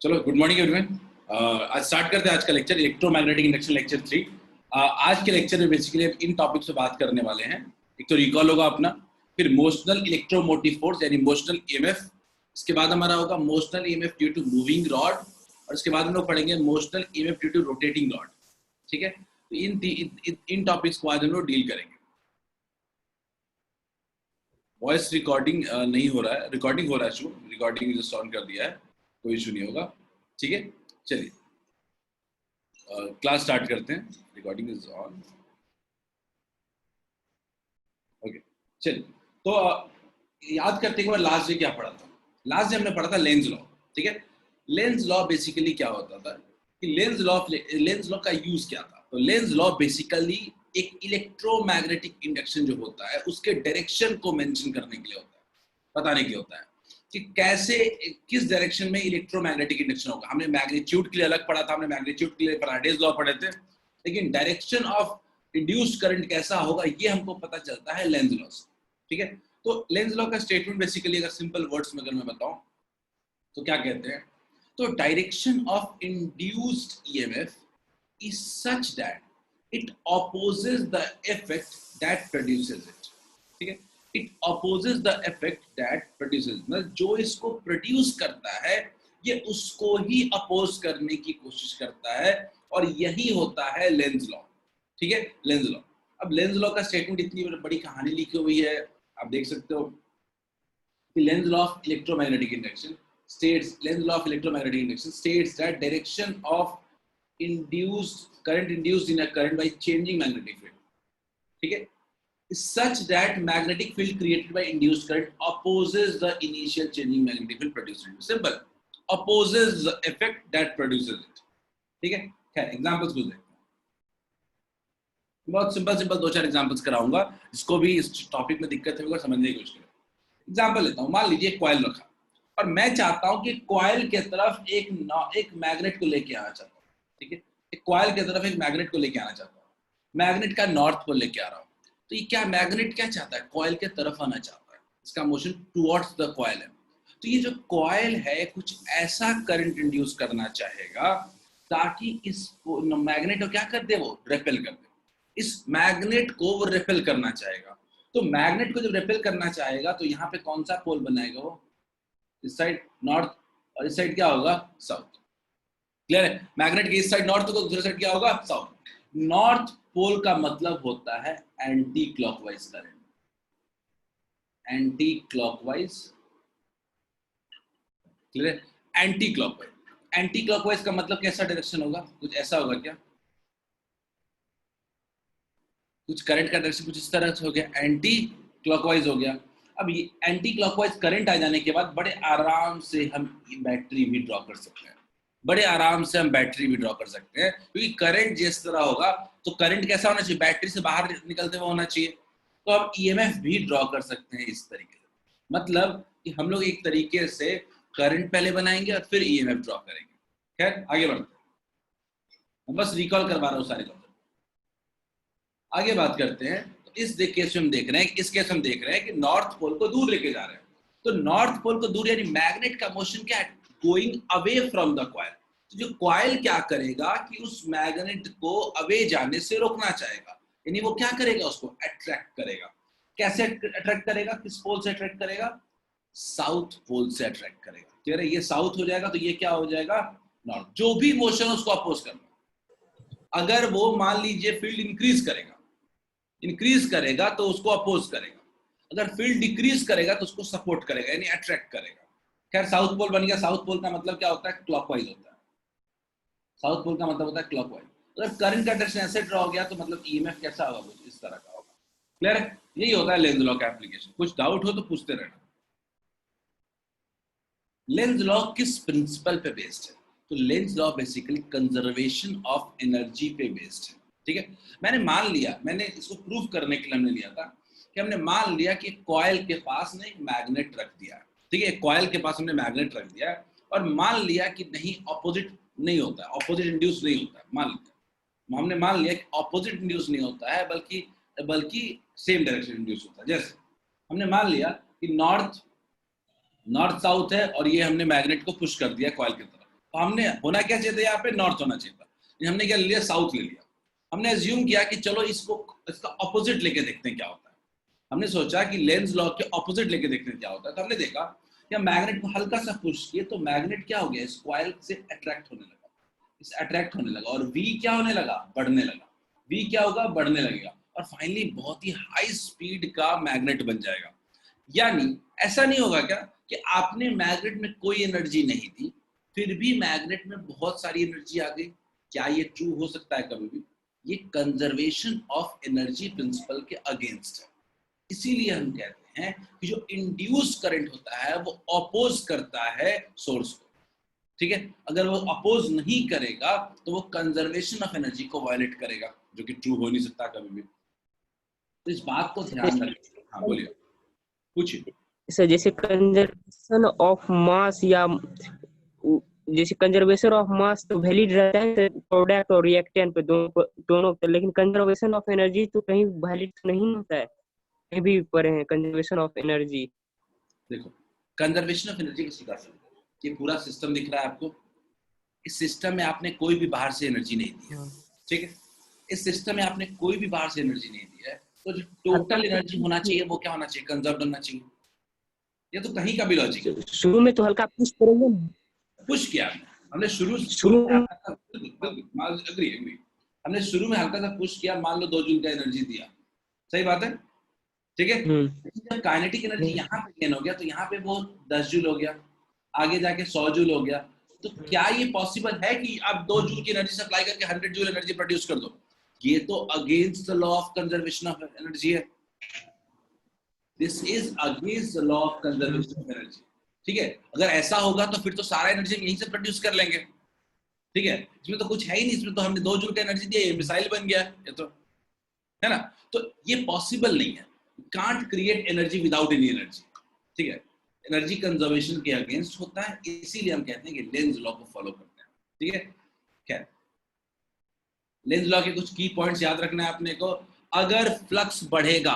चलो, good morning everyone. आज start करते हैं आज का लेक्चर, इलेक्ट्रोमैग्नेटिक इंडक्शन लेक्चर 3। आज के लेक्चर में बेसिकली हम इन टॉपिक पे बात करने वाले हैं। एक तो रिकॉल होगा अपना, फिर मोशनल इलेक्ट्रोमोटिव फोर्स यानी मोशनल ईएमएफ। इसके बाद हमारा होगा motional EMF due to moving rod, और इसके बाद हम लोग पढ़ेंगे motional EMF due to rotating rod. ठीक है, तो इन टॉपिक्स को आज हम लोग डील करेंगे। वॉइस रिकॉर्डिंग नहीं हो रहा है, रिकॉर्डिंग हो रहा है, शो रिकॉर्डिंग जस्ट ऑन कर दिया है, कोई इशू नहीं होगा। ठीक है, चलिए क्लास स्टार्ट करते हैं। Recording is on. ओके, चलिए तो याद करते हैं लास्ट डे क्या पढ़ा था। लास्ट डे हमने पढ़ा था लेंज लॉ। ठीक है, लेंज लॉ बेसिकली क्या होता था कि लेंज लॉ का यूज क्या था। तो लेंज लॉ बेसिकली एक इलेक्ट्रोमैग्नेटिक इंडक्शन जो होता है उसके डायरेक्शन को मेंशन करने के लिए होता है, बताने के लिए होता है कि कैसे किस डायरेक्शन में इलेक्ट्रोमैग्नेटिक इंडक्शन होगा। हमने मैग्नीट्यूड के लिए अलग पढ़ा था, हमने मैग्नीट्यूड के लिए फैराडेज लॉ पढ़े थे, लेकिन डायरेक्शन ऑफ इंड्यूस्ड करंट कैसा होगा ये हमको पता चलता है लेंज लॉ से। ठीक है, तो लेंज लॉ का स्टेटमेंट बेसिकली अगर सिंपल वर्ड्स में अगर मैं बताऊं तो क्या कहते हैं, तो direction of induced EMF is such that it opposes the effect that produces it। ठीक है, it opposes the effect that produces, मतलब जो इसको प्रोड्यूस करता है ये उसको ही अपोज करने की कोशिश करता है, और यही होता है लेंज लॉ। ठीक है, लेंज लॉ। अब लेंज लॉ का स्टेटमेंट इतनी बड़ी कहानी लिखी हुई है, आप देख सकते हो कि Lenz law of electromagnetic induction states, Lenz's law of electromagnetic induction states that direction of current induced in a current by changing magnetic field, ठीक है, is such that magnetic field created by induced current opposes the initial changing magnetic field produced. Simple, opposes the effect that produces it। ठीक है, खैर examples कुछ देखते हैं। बहुत simple दो चार एग्जांपल्स कराऊंगा, जिसको भी इस टॉपिक में दिक्कत होगा समझने की कोशिश करें। एग्जांपल लेता हूं, मान लीजिए कॉइल रखा और मैं चाहता हूं कि कॉइल के तरफ एक मैग्नेट को लेके आना चाहता हूं। ठीक है, एक कॉइल की तरफ एक मैग्नेट को लेके आना चाहता हूँ, मैग्नेट का नॉर्थ पोल लेके आ रहा हूँ। तो ये क्या मैग्नेट क्या चाहता है, कॉइल के तरफ आना चाहता है, इसका मोशन टुवर्ड्स द कॉइल है। तो ये जो कॉइल है कुछ ऐसा करंट इंड्यूस करना चाहेगा ताकि इस मैग्नेट को क्या कर दे, वो रेपेल कर दे। इस मैग्नेट को वो रेपेल करना चाहेगा। तो मैग्नेट को जब रेपेल करना चाहेगा तो यहाँ पे कौन सा पोल बनाएगा, वो इस साइड नॉर्थ और इस साइड क्या होगा, साउथ। क्लियर है, मैग्नेट के इस साइड नॉर्थ को, दूसरे साइड क्या होगा, साउथ। नॉर्थ पोल का मतलब होता है anti clockwise current, anti clockwise. Clear है, एंटी क्लॉकवाइज। एंटी क्लॉकवाइज का मतलब कैसा डायरेक्शन होगा, कुछ ऐसा होगा क्या, कुछ करंट का डायरेक्शन कुछ इस तरह से हो गया, एंटी क्लॉकवाइज हो गया। अब ये एंटी क्लॉकवाइज करंट आ जाने के बाद बड़े आराम से हम बैटरी भी ड्रॉ कर सकते हैं, बड़े आराम से हम बैटरी भी ड्रॉ कर सकते हैं, क्योंकि करंट जिस तरह होगा तो करंट कैसा होना चाहिए, बैटरी से बाहर निकलते हुए होना चाहिए। तो हम ईएमएफ भी ड्रॉ कर सकते हैं इस तरीके से, मतलब कि हम लोग एक तरीके से करंट पहले बनाएंगे और फिर ईएमएफ ड्रॉ करेंगे। खैर आगे बढ़ते हैं, बस रिकॉल करवा रहा हूँ सारे कॉन्सेप्ट। आगे बात करते हैं, तो इस केस में हम देख रहे हैं, इस केस में हम देख रहे हैं कि नॉर्थ पोल को दूर लेके जा रहे हैं। तो नॉर्थ पोल को दूर यानी मैग्नेट का मोशन क्या है, going away from the coil. तो जो कॉइल क्या करेगा कि उस मैग्नेट को अवे जाने से रोकना चाहेगा, यानी वो क्या करेगा, उसको अट्रैक्ट करेगा। कैसे अट्रैक्ट करेगा, किस पोल से अट्रैक्ट करेगा, साउथ पोल से अट्रैक्ट करेगा। क्लियर है, ये साउथ हो जाएगा तो ये क्या हो जाएगा, नॉर्थ। जो भी मोशन उसको अपोज करना, अगर वो मान लीजिए फील्ड इंक्रीज करेगा तो उसको अपोज करेगा, अगर फील्ड डिक्रीज करेगा तो उसको सपोर्ट करेगा यानी अट्रैक्ट करेगा। खैर साउथ पोल बन गया। साउथ पोल का मतलब क्या होता है, क्लॉकवाइज होता है। साउथ पोल का मतलब होता है क्लॉकवाइज। अगर करंट का डायरेक्शन ऐसे ड्रॉ हो गया तो मतलब ईएमएफ कैसा होगा, कुछ इस तरह का होगा। क्लियर है, यही होता है लेंज लॉ का एप्लीकेशन। कुछ डाउट हो तो पूछते रहना। लेंज लॉ किस प्रिंसिपल पे बेस्ड है, तो Lenz law basically conservation of energy पे बेस्ड है। ठीक है, मैंने इसको प्रूव करने के लिए हमने लिया था कि हमने मान लिया कि कॉइल के पास ने एक मैग्नेट रख दिया। ठीक है, कॉइल के पास हमने मैग्नेट रख दिया और मान लिया कि नहीं ऑपोजिट नहीं होता है, ऑपोजिट इंड्यूस नहीं होता है। हमने मान लिया कि ऑपोजिट इंड्यूस नहीं होता है, बल्कि सेम डायरेक्शन इंड्यूस होता है। जैसे हमने मान लिया कि नॉर्थ साउथ है और ये हमने मैग्नेट को पुश कर दिया कॉइल की तरफ, तो हमने होना क्या चाहिए था, यहाँ पे नॉर्थ होना चाहिए था, हमने क्या ले लिया, साउथ ले लिया। हमने एज्यूम किया कि चलो इसका ऑपोजिट लेके देखते हैं क्या होता है। हमने सोचा कि लेंस लॉ के ऑपोजिट लेके देखते हैं क्या होता है। तो हमने देखा कि मैग्नेट को हल्का सा पुश किए तो मैग्नेट क्या हो गया, इस कॉइल से अट्रैक्ट होने लगा, इस अट्रैक्ट होने लगा, और वी क्या होने लगा, बढ़ने लगा। वी क्या होगा, बढ़ने लगेगा, और फाइनली बहुत ही हाई स्पीड का मैग्नेट बन जाएगा। यानी ऐसा नहीं होगा क्या कि आपने मैग्नेट में कोई एनर्जी नहीं दी, फिर भी मैग्नेट में बहुत सारी एनर्जी आ गई? क्या ये ट्रू हो सकता है कभी भी? ये कंजर्वेशन ऑफ एनर्जी प्रिंसिपल के अगेंस्ट है। इसीलिए हम कहते हैं कि जो इंड्यूस करंट होता है वो अपोज करता है सोर्स को, ठीक है। अगर वो अपोज नहीं करेगा तो वो कंजर्वेशन ऑफ एनर्जी को वायलेट करेगा, जो कि ट्रू हो नहीं सकता कभी भी। तो इस बात को ध्यान रखिए। हाँ बोलिए, पूछिए। सर जैसे कंजर्वेशन ऑफ मास या जैसे कंजर्वेशन ऑफ मास तो वैलिड रहता है प्रोडक्ट और रिएक्टेंट पे दोनों पे, लेकिन कंजर्वेशन ऑफ एनर्जी तो कहीं वैलिड नहीं होता है, कहीं भी पढ़े हैं कंजर्वेशन ऑफ एनर्जी। देखो, कंजर्वेशन ऑफ एनर्जी किसी का, ये पूरा सिस्टम दिख रहा है आपको, इस सिस्टम में आपने कोई भी बाहर से एनर्जी नहीं दी है, ठीक है। इस सिस्टम में आपने कोई भी बाहर से एनर्जी नहीं दी है, तो जो टोटल एनर्जी होना चाहिए वो क्या होना चाहिए, कंजर्व होना चाहिए। ये तो कहीं का भी लॉजिक है। शुरू में तो हल्का पुश करेंगे, पुश किया हमने शुरू शुरू में एग्री एग्री, हमने शुरू में हल्का सा पुश किया, मान लो 2 जूल का एनर्जी दिया, सही बात है, ठीक है। जब काइनेटिक एनर्जी यहाँ पे गेन हो गया तो यहाँ पे वो 10 जूल हो गया, आगे जाके 100 जूल हो गया। तो क्या ये पॉसिबल है कि आप 2 जूल की एनर्जी सप्लाई करके 100 जूल एनर्जी प्रोड्यूस कर दो? ये तो against the law of conservation of energy है। This is against the law of conservation of energy, ठीक है। अगर ऐसा होगा तो फिर तो सारा एनर्जी यहीं से प्रोड्यूस कर लेंगे, ठीक है। इसमें तो कुछ है ही नहीं, इसमें तो हमने 2 जूल का एनर्जी दिया, ये मिसाइल बन गया, ये तो है ना। तो ये पॉसिबल नहीं है, can't create energy without any energy, ठीक है। एनर्जी कंजर्वेशन के अगेंस्ट होता है, इसीलिए हम कहते हैं कि लेंज लॉ को फॉलो करते हैं, ठीक है। क्या लेंज लॉ के कुछ की पॉइंट्स याद रखना है अपने को। अगर फ्लक्स बढ़ेगा,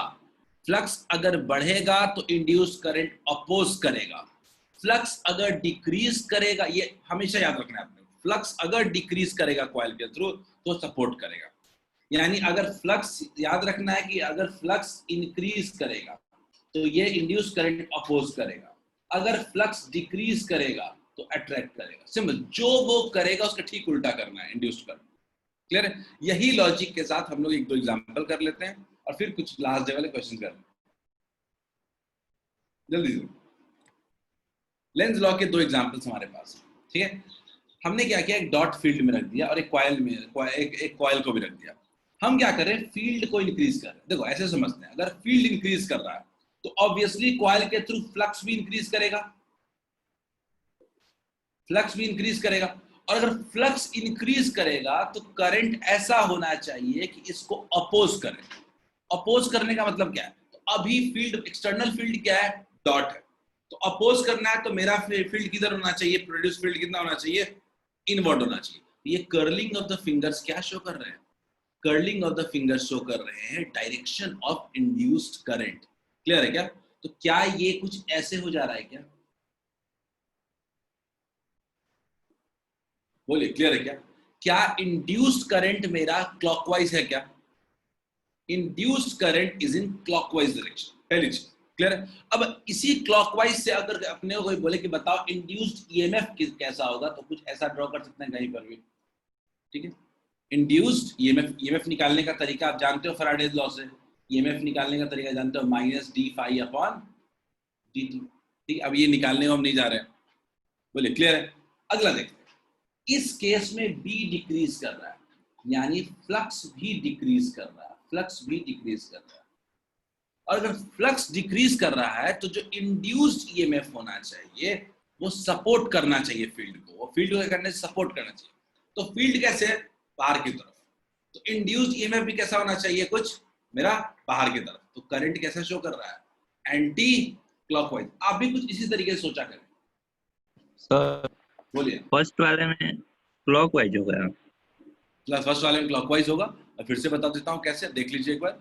फ्लक्स अगर बढ़ेगा तो इंड्यूस करंट अपोज करेगा, फ्लक्स अगर डिक्रीज करेगा, ये हमेशा याद रखना है अपने, फ्लक्स अगर डिक्रीज करेगा कॉइल के थ्रू तो सपोर्ट करेगा। यानी अगर फ्लक्स, याद रखना है कि अगर फ्लक्स इंक्रीज करेगा तो ये इंड्यूस करंट अपोज करेगा, अगर फ्लक्स डिक्रीज करेगा तो अट्रैक्ट करेगा। सिंपल, जो वो करेगा उसका ठीक उल्टा करना है, इंड्यूस करना। क्लियर है? यही लॉजिक के साथ हम लोग 1-2 एग्जांपल कर लेते हैं और फिर कुछ लास्ट डे वाले क्वेश्चन कर लेते हैं जल्दी से। लेंस लॉ के 2 एग्जांपल्स हमारे पास, ठीक है। हमने क्या किया, एक डॉट फील्ड में रख दिया और एक कॉइल में एक कॉइल को भी रख दिया। हम क्या करें, फील्ड को इंक्रीज कर रहे हैं। देखो ऐसे समझते हैं, अगर फील्ड इंक्रीज कर रहा है तो ऑब्वियसली कॉइल के थ्रू फ्लक्स भी इंक्रीज करेगा, फ्लक्स भी इंक्रीज करेगा। और अगर फ्लक्स इंक्रीज करेगा तो करंट ऐसा होना चाहिए कि इसको अपोज करे। अपोज करने का मतलब क्या है, तो अभी फील्ड, एक्सटर्नल फील्ड क्या है, डॉट है, तो अपोज करना है तो मेरा फील्ड किधर होना चाहिए, प्रोड्यूस फील्ड कितना होना चाहिए, इनवर्ड होना चाहिए। ये कर्लिंग ऑफ द फिंगर्स क्या शो कर रहे हैं, curling of the fingers show कर रहे हैं direction of induced current. Clear है क्या? तो क्या ये कुछ ऐसे हो जा रहा है क्या, बोलिए क्लियर है क्या? क्या इंड्यूस्ड करंट मेरा क्लॉकवाइज है क्या? Induced current is in clockwise direction, पहली चीज। क्लियर है? अब इसी क्लॉकवाइज से अगर अपने को कोई बोले कि बताओ इंड्यूस्ड ईएमएफ कैसा होगा, तो कुछ ऐसा ड्रॉ कर सकते हैं कहीं पर भी, ठीक है। इंड्यूस्ड ईएमएफ निकालने का तरीका आप जानते हो फैराडेज लॉ से, ईएमएफ निकालने का तरीका जानते हो, minus D phi upon D T, ठीक। अब ये निकालने को हम नहीं जा रहे हैं, बोलिए क्लियर है? अगला देखते हैं, इस केस में बी डिक्रीज कर रहा है, यानी फ्लक्स भी डिक्रीज कर रहा है, फ्लक्स भी डिक्रीज कर रहा है। और अगर फ्लक्स डिक्रीज कर रहा है तो जो इंड्यूस्ड ईएमएफ होना चाहिए वो सपोर्ट करना चाहिए फील्ड को, वो फील्ड को करने से सपोर्ट करना चाहिए। तो फील्ड कैसे, बाहर की तरफ, तो इंड्यूस्ड ईएमएफ भी कैसा होना चाहिए, कुछ मेरा बाहर की तरफ। तो करंट कैसा शो कर रहा है, एंटी क्लॉकवाइज। आप भी कुछ इसी तरीके से सोचा करें। सर बोलिए। फर्स्ट वाले में क्लॉकवाइज हो गया, फर्स्ट वाले में क्लॉकवाइज होगा, और फिर से बता देता हूं कैसे, देख लीजिए एक बार।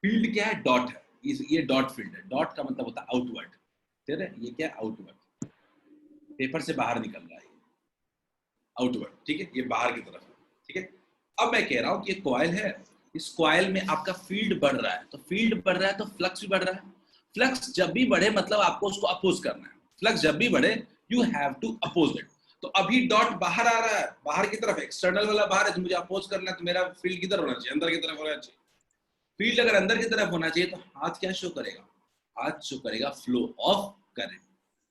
फील्ड क्या है, डॉट है, ये डॉट फील्ड है। डॉट का मतलब होता है आउटवर्ड, ठीक है। ये क्या है, आउटवर्ड, पेपर से बाहर निकल रहा है, आउटवर्ड, ठीक है, ये बाहर की तरफ है, ठीक है। अब मैं कह रहा हूं कि ये कॉइल है, इस कॉइल में आपका फील्ड बढ़ रहा है, तो फील्ड बढ़ रहा है तो फ्लक्स भी बढ़ रहा है। फ्लक्स जब भी बढ़े मतलब आपको उसको अपोज करना है, फ्लक्स जब भी बढ़े you have to oppose it. तो अभी डॉट बाहर आ रहा है, बाहर की तरफ, एक्सटर्नल वाला बाहर है, तो मुझे अपोज करना है, तो मेरा फील्ड किधर होना चाहिए, अंदर की तरफ होना चाहिए। फील्ड अगर अंदर की तरफ होना चाहिए तो हाथ क्या शो करेगा, हाथ शो करेगा flow of current.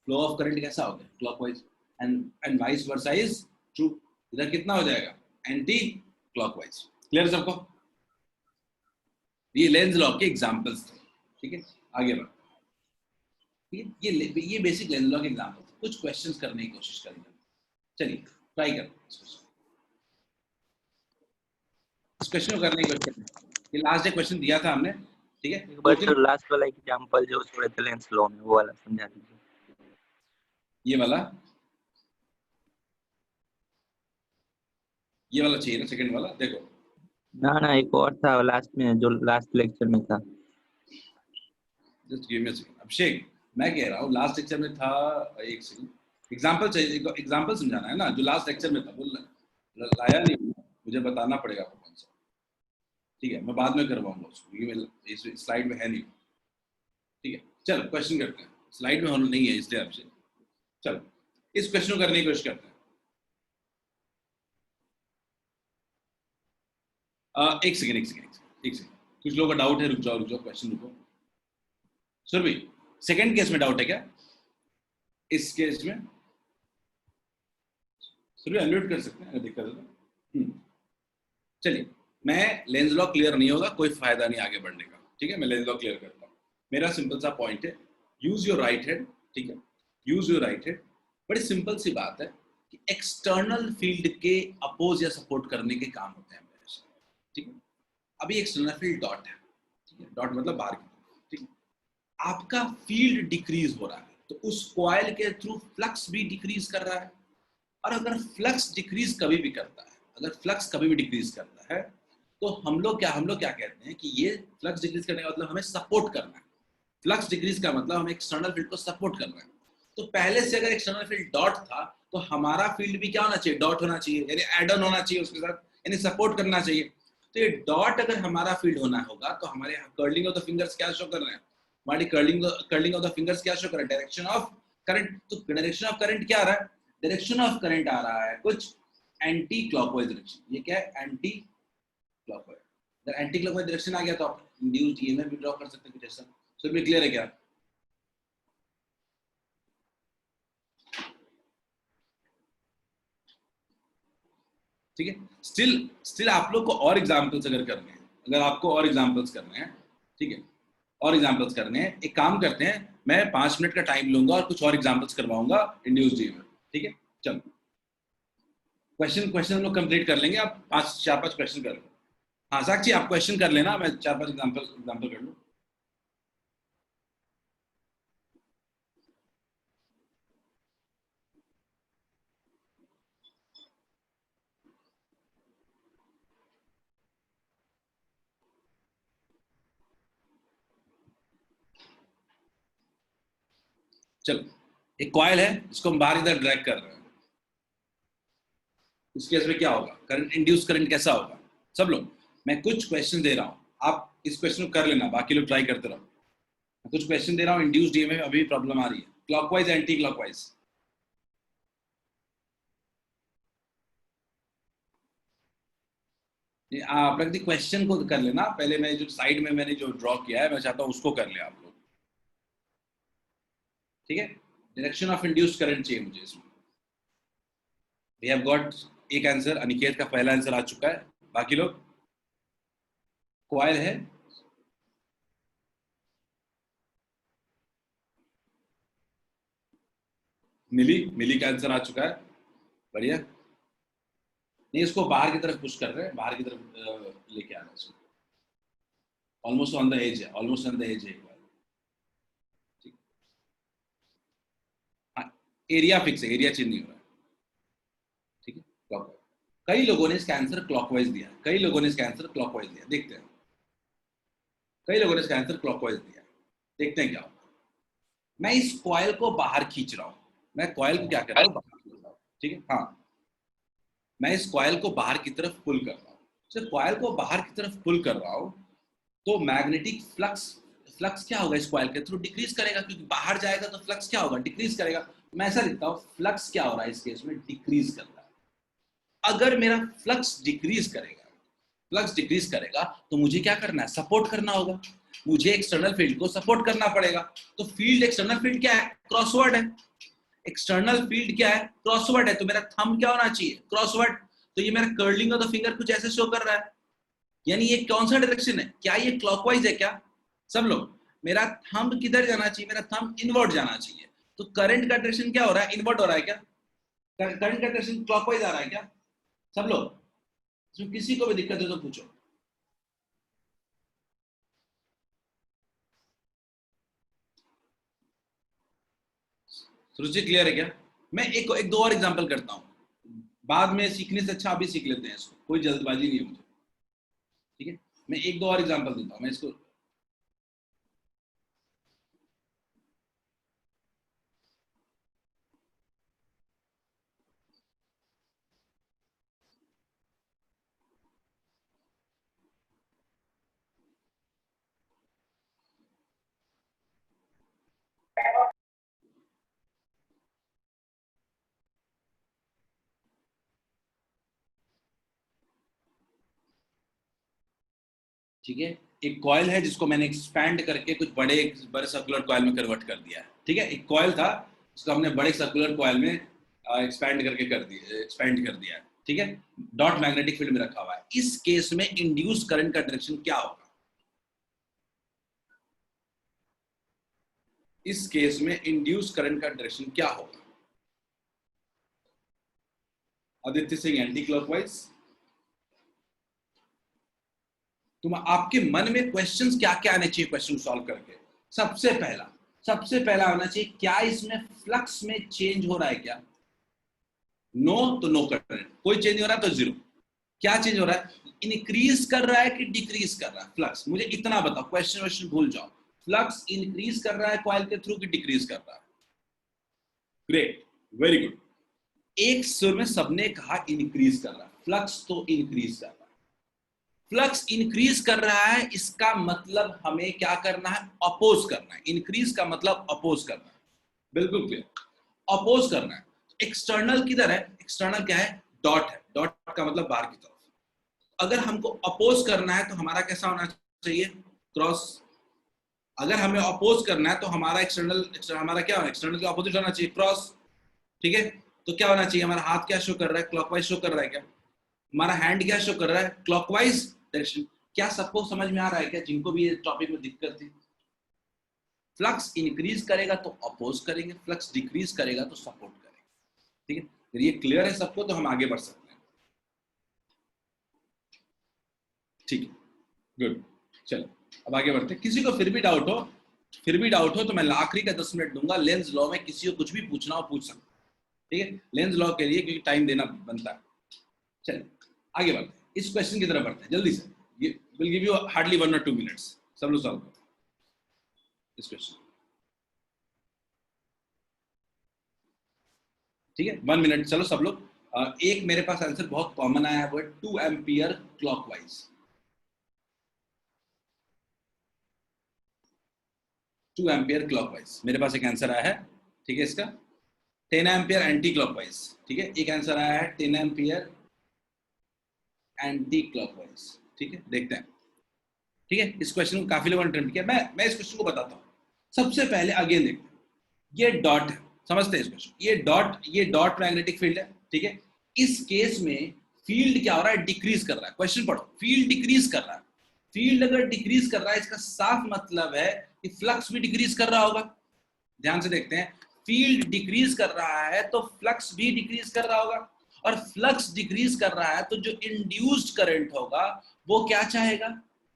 Flow of current कैसा होगा, clockwise, and vice versa is true. इधर कितना हो जाएगा, एंटी क्लॉकवाइज। क्लियर सबको? ये लेंज लॉ के एग्जांपल्स थे, ठीक है। आगे बढ़, ये बेसिक लेंज लॉ के एग्जांपल थे। कुछ क्वेश्चंस करने की कोशिश करेंगे, चलिए ट्राई करते हैं इस क्वेश्चन को करने की कोशिश करते हैं। ये लास्ट डे क्वेश्चन दिया था हमने, ठीक है। एक बार सर लास्ट वाला एग्जांपल जो छोड़े थे लेंस लॉ में, वो वाला समझा दीजिए। ये वाला चाहिए ना, सेकंड वाला देखो। ना एक और था लास्ट में, जो लास्ट लेक्चर में था। Just give me a second Abhishek, मैं कह रहा हूँ लास्ट लेक्चर में था, एक सेकंड, एग्जांपल चाहिए, एग्जांपल समझाना है ना, जो लास्ट लेक्चर में था वो लाया नहीं, मुझे बताना पड़ेगा आपको कौन सा, ठीक है। मैं बाद में करवाऊंगा उसको, क्योंकि इस स्लाइड में है नहीं, ठीक है। चलो क्वेश्चन करते हैं, स्लाइड में होना नहीं है इसलिए आपसे, चलो इस क्वेश्चन को करने की कोशिश करते हैं। एक सेकंड, कुछ लोगों का डाउट है, रुक जाओ क्वेश्चन रुको। सुरभि, सेकंड केस में डाउट है क्या? इस केस में सुरभि अनम्यूट कर सकते हैं अगर दिक्कत है तो। चलिए, मैं लेंस लॉ क्लियर नहीं होगा, कोई फायदा नहीं आगे बढ़ने का, ठीक है। मैं लेंस लॉ क्लियर करता हूँ। मेरा सिंपल सा पॉइंट है, यूज योर राइट हैंड, ठीक है, यूज योर राइट हैंड। बड़ी सिंपल सी बात है कि एक्सटर्नल फील्ड के अपोज या सपोर्ट करने के काम होते हैं, ठीक है। अभी एक्सटर्नल फील्ड डॉट है, ठीक है, डॉट मतलब बाहर की, ठीक है। आपका फील्ड डिक्रीज हो रहा है, तो उस कॉइल के थ्रू फ्लक्स भी डिक्रीज कर रहा है। और अगर फ्लक्स डिक्रीज कभी भी करता है, अगर फ्लक्स कभी भी डिक्रीज करता है, तो हम लोग क्या कहते हैं कि ये फ्लक्स डिक्रीज करने का मतलब हमें सपोर्ट करना है। फ्लक्स डिक्रीज का मतलब हमें एक्सटर्नल फील्ड को सपोर्ट करना है। तो पहले से अगर एक्सटर्नल फील्ड डॉट था, तो हमारा फील्ड भी क्या होना चाहिए, डॉट होना चाहिए, यानी एड ऑन होना चाहिए उसके साथ, यानी सपोर्ट करना चाहिए। तो ये डॉट अगर हमारा फील्ड होना होगा, तो हमारे कर्लिंग ऑफ द फिंगर्स क्या शो कर रहे हैं, हमारी कर्लिंग ऑफ द फिंगर्स क्या शो कर रहे हैं, डायरेक्शन ऑफ करंट। तो डायरेक्शन ऑफ करंट क्या आ रहा है, डायरेक्शन ऑफ करंट आ रहा है कुछ एंटी क्लॉकवाइज डायरेक्शन। ये क्या है, एंटी क्लॉकवाइज। अगर एंटी क्लॉकवाइज डायरेक्शन आ गया तो आप इंड्यूस्ड ईएमएफ भी ड्रॉ कर सकते हैं कुछ ऐसा। सो भी क्लियर है क्या? ठीक है। स्टिल आप लोग को और एग्जांपल्स अगर करने हैं, अगर आपको और एग्जांपल्स करने हैं, ठीक है, और एग्जांपल्स करने हैं, एक काम करते हैं, मैं 5 मिनट का टाइम लूंगा और कुछ और एग्जांपल्स करवाऊंगा इंड्यूस्ड ईएमएफ, ठीक है। चलो क्वेश्चन हम लोग कंप्लीट कर लेंगे, आप 4-5 क्वेश्चन कर लो। हाँ साक्षी, आप क्वेश्चन कर लेना, मैं 4-5 एग्जांपल कर लूँ। चलो, एक कॉइल है, इसको हम बाहर इधर ड्रैग कर रहे हैं। इस केस में क्या होगा, करंट, इंड्यूस करंट कैसा होगा? सब लोग, मैं कुछ क्वेश्चन दे रहा हूं, आप इस क्वेश्चन को कर लेना, बाकी लोग ट्राई करते रहो। मैं कुछ क्वेश्चन दे रहा हूं, इंड्यूस्ड ईएमएफ अभी प्रॉब्लम आ रही है, क्लॉकवाइज एंटी क्लॉकवाइज। प्रगति क्वेश्चन को कर लेना पहले, मैं जो साइड में मैंने जो ड्रॉ किया है, मैं चाहता हूं उसको कर ले आप लोग, ठीक है। डायरेक्शन ऑफ इंड्यूस्ड करंट चाहिए मुझे इसमें। वी हैव गॉट एक आंसर, अनिकेत का पहला आंसर आ चुका है। बाकी लोग, कॉइल है, मिली का आंसर आ चुका है, बढ़िया। नहीं, इसको बाहर की तरफ पुश कर रहे हैं, बाहर की तरफ लेके आना है, ऑलमोस्ट ऑन द एज है, ऑलमोस्ट ऑन द एज है। हाँ, एरिया फिक्स है, एरिया चेंज नहीं हो रहा है, ठीक है। क्लॉकवाइज, कई लोगों ने इसका आंसर क्लॉकवाइज दिया, कई लोगों ने इसका आंसर क्लॉकवाइज दिया, देखते हैं। कई लोगों ने इसका आंसर क्लॉकवाइज दिया, देखते हैं क्या होगा। मैं इस कॉइल को बाहर खींच रहा हूं, मैं कॉइल को क्या कर रहा हूं, बाहर खींच रहा हूं, ठीक है। हाँ, मैं इस कॉइल को बाहर की तरफ पुल कर रहा हूँ, तो कॉइल को बाहर की तरफ पुल कर रहा हूँ तो मैग्नेटिक फ्लक्स क्या होगा इस कॉइल के थ्रू, डिक्रीज करेगा, क्योंकि बाहर जाएगा तो फ्लक्स क्या होगा, डिक्रीज करेगा। मैं ऐसा लिखता हूँ फ्लक्स क्या हो रहा है इस केस में, डिक्रीज कर रहा है। अगर मेरा फ्लक्स डिक्रीज करेगा तो मुझे क्या करना है, सपोर्ट करना होगा, मुझे एक्सटर्नल फील्ड को सपोर्ट करना पड़ेगा। तो फील्ड, एक्सटर्नल फील्ड क्या है, क्रॉसवर्ड है। एक्सटर्नल फील्ड क्या है, क्रॉसवर्ड है, तो मेरा थंब क्या होना चाहिए, क्रॉसवर्ड। तो ये मेरा कर्लिंग ऑफ द फिंगर कुछ ऐसे शो कर रहा है, यानी ये कौन सा डायरेक्शन है, क्या ये क्लॉकवाइज है क्या सब लोग, मेरा थंब किधर जाना चाहिए, मेरा थंब इनवर्ड जाना चाहिए। तो करंट का डायरेक्शन क्या हो रहा है, इनवर्ड हो रहा है क्या, करंट का डायरेक्शन क्लॉकवाइज आ रहा है क्या सब लोग, तो किसी को भी दिक्कत है तो पूछो। रुचि क्लियर है क्या? मैं एक दो और एग्जांपल करता हूं, बाद में सीखने से अच्छा अभी सीख लेते हैं इसको, कोई जल्दबाजी नहीं है मुझे, ठीक है। मैं एक दो और एग्जांपल देता हूं, मैं इसको ठीक है। एक कॉइल है जिसको मैंने एक्सपैंड करके कुछ बड़े बड़े सर्कुलर कॉइल में कन्वर्ट कर दिया है, ठीक है। एक कॉइल था उसको हमने बड़े सर्कुलर कॉइल में एक्सपैंड करके एक्सपैंड कर दिया है, ठीक है। डॉट मैग्नेटिक फील्ड में रखा हुआ है। इस केस में इंड्यूस करंट का डायरेक्शन क्या होगा, इस केस में इंड्यूस करंट का डायरेक्शन क्या होगा? Aditya Singh anti clockwise. तुम आपके मन में क्वेश्चंस क्या क्या आने चाहिए क्वेश्चन सॉल्व करके? सबसे पहला आना चाहिए, क्या इसमें फ्लक्स में चेंज हो रहा है क्या? नो तो नो करंट, कोई चेंज हो रहा है तो जीरो। क्या चेंज हो रहा है, इंक्रीज कर रहा है कि डिक्रीज कर रहा है फ्लक्स, मुझे इतना बताओ, क्वेश्चन भूल जाओ। फ्लक्स इंक्रीज कर रहा है कॉइल के थ्रू कि डिक्रीज कर रहा है? Great, very good. एक सुर में सबने कहा इंक्रीज कर रहा है, फ्लक्स तो इंक्रीज कर रहा है। फ्लक्स इंक्रीज कर रहा है, इसका मतलब हमें क्या करना है, अपोज करना है। इंक्रीज का मतलब अपोज करना है, बिल्कुल क्लियर, अपोज करना है। एक्सटर्नल किधर है, एक्सटर्नल क्या है, डॉट है, डॉट का मतलब बाहर की तरफ। अगर हमको अपोज करना है तो हमारा कैसा होना चाहिए, क्रॉस। अगर हमें अपोज करना है तो हमारा एक्सटर्नल हमारा क्या होना, एक्सटर्नल के अपोजिट होना चाहिए, क्रॉस, ठीक है। तो क्या होना चाहिए, हमारा हाथ क्या शो कर रहा है, क्लॉकवाइज शो कर रहा है क्या, हमारा हैंड क्या शो कर रहा है, क्लॉकवाइज डायरेक्शन। क्या सबको समझ में आ रहा है क्या, जिनको भी ये टॉपिक में दिक्कत थी? फ्लक्स इंक्रीज करेगा तो अपोज करेंगे, फ्लक्स डिक्रीज करेगा तो सपोर्ट करेंगे, ठीक है। अगर ये क्लियर है सबको तो हम आगे बढ़ सकते हैं, ठीक है, गुड। चलो अब आगे बढ़ते हैं। किसी को फिर भी डाउट हो तो मैं आखिरी का 10 मिनट दूंगा। लेंस लॉ में किसी को कुछ भी पूछना हो पूछ सकते, ठीक है, लेंस लॉ के लिए, क्योंकि टाइम देना बनता है। चलिए आगे बढ़ते हैं, इस क्वेश्चन की तरफ बढ़ते हैं जल्दी से। ये will give you hardly 1 or 2 minutes, सब लोग सॉल्व करो इस क्वेश्चन, ठीक है, 1 मिनट। चलो सब लोग, एक मेरे पास आंसर बहुत कॉमन आया है, वो है 2 एम्पियर क्लॉकवाइज। 2 एम्पियर क्लॉकवाइज मेरे पास एक आंसर आया है, ठीक है। इसका 10 एम्पियर एंटी क्लॉकवाइज, ठीक है, एक आंसर आया है 10 एम्पियर एंटी क्लॉकवाइज, ठीक है, देखते हैं, ठीक है। इस क्वेश्चन को काफी लोगों ने अटेम्प्ट किया, मैं इस क्वेश्चन को बताता हूँ। सबसे पहले अगेन देखते हैं, ये डॉट है, समझते हैं इस क्वेश्चन, ये डॉट मैग्नेटिक फील्ड है, ठीक है। इस केस में फील्ड क्या हो रहा है, डिक्रीज कर रहा है। क्वेश्चन पढ़ो, फील्ड डिक्रीज कर रहा है। फील्ड अगर डिक्रीज कर रहा है, इसका साफ मतलब है कि फ्लक्स भी डिक्रीज कर रहा होगा। ध्यान से देखते हैं, फील्ड डिक्रीज कर रहा है तो फ्लक्स भी डिक्रीज कर रहा होगा, और फ्लक्स डिक्रीज कर रहा है तो जो इंड्यूस्ड करंट होगा वो क्या चाहेगा,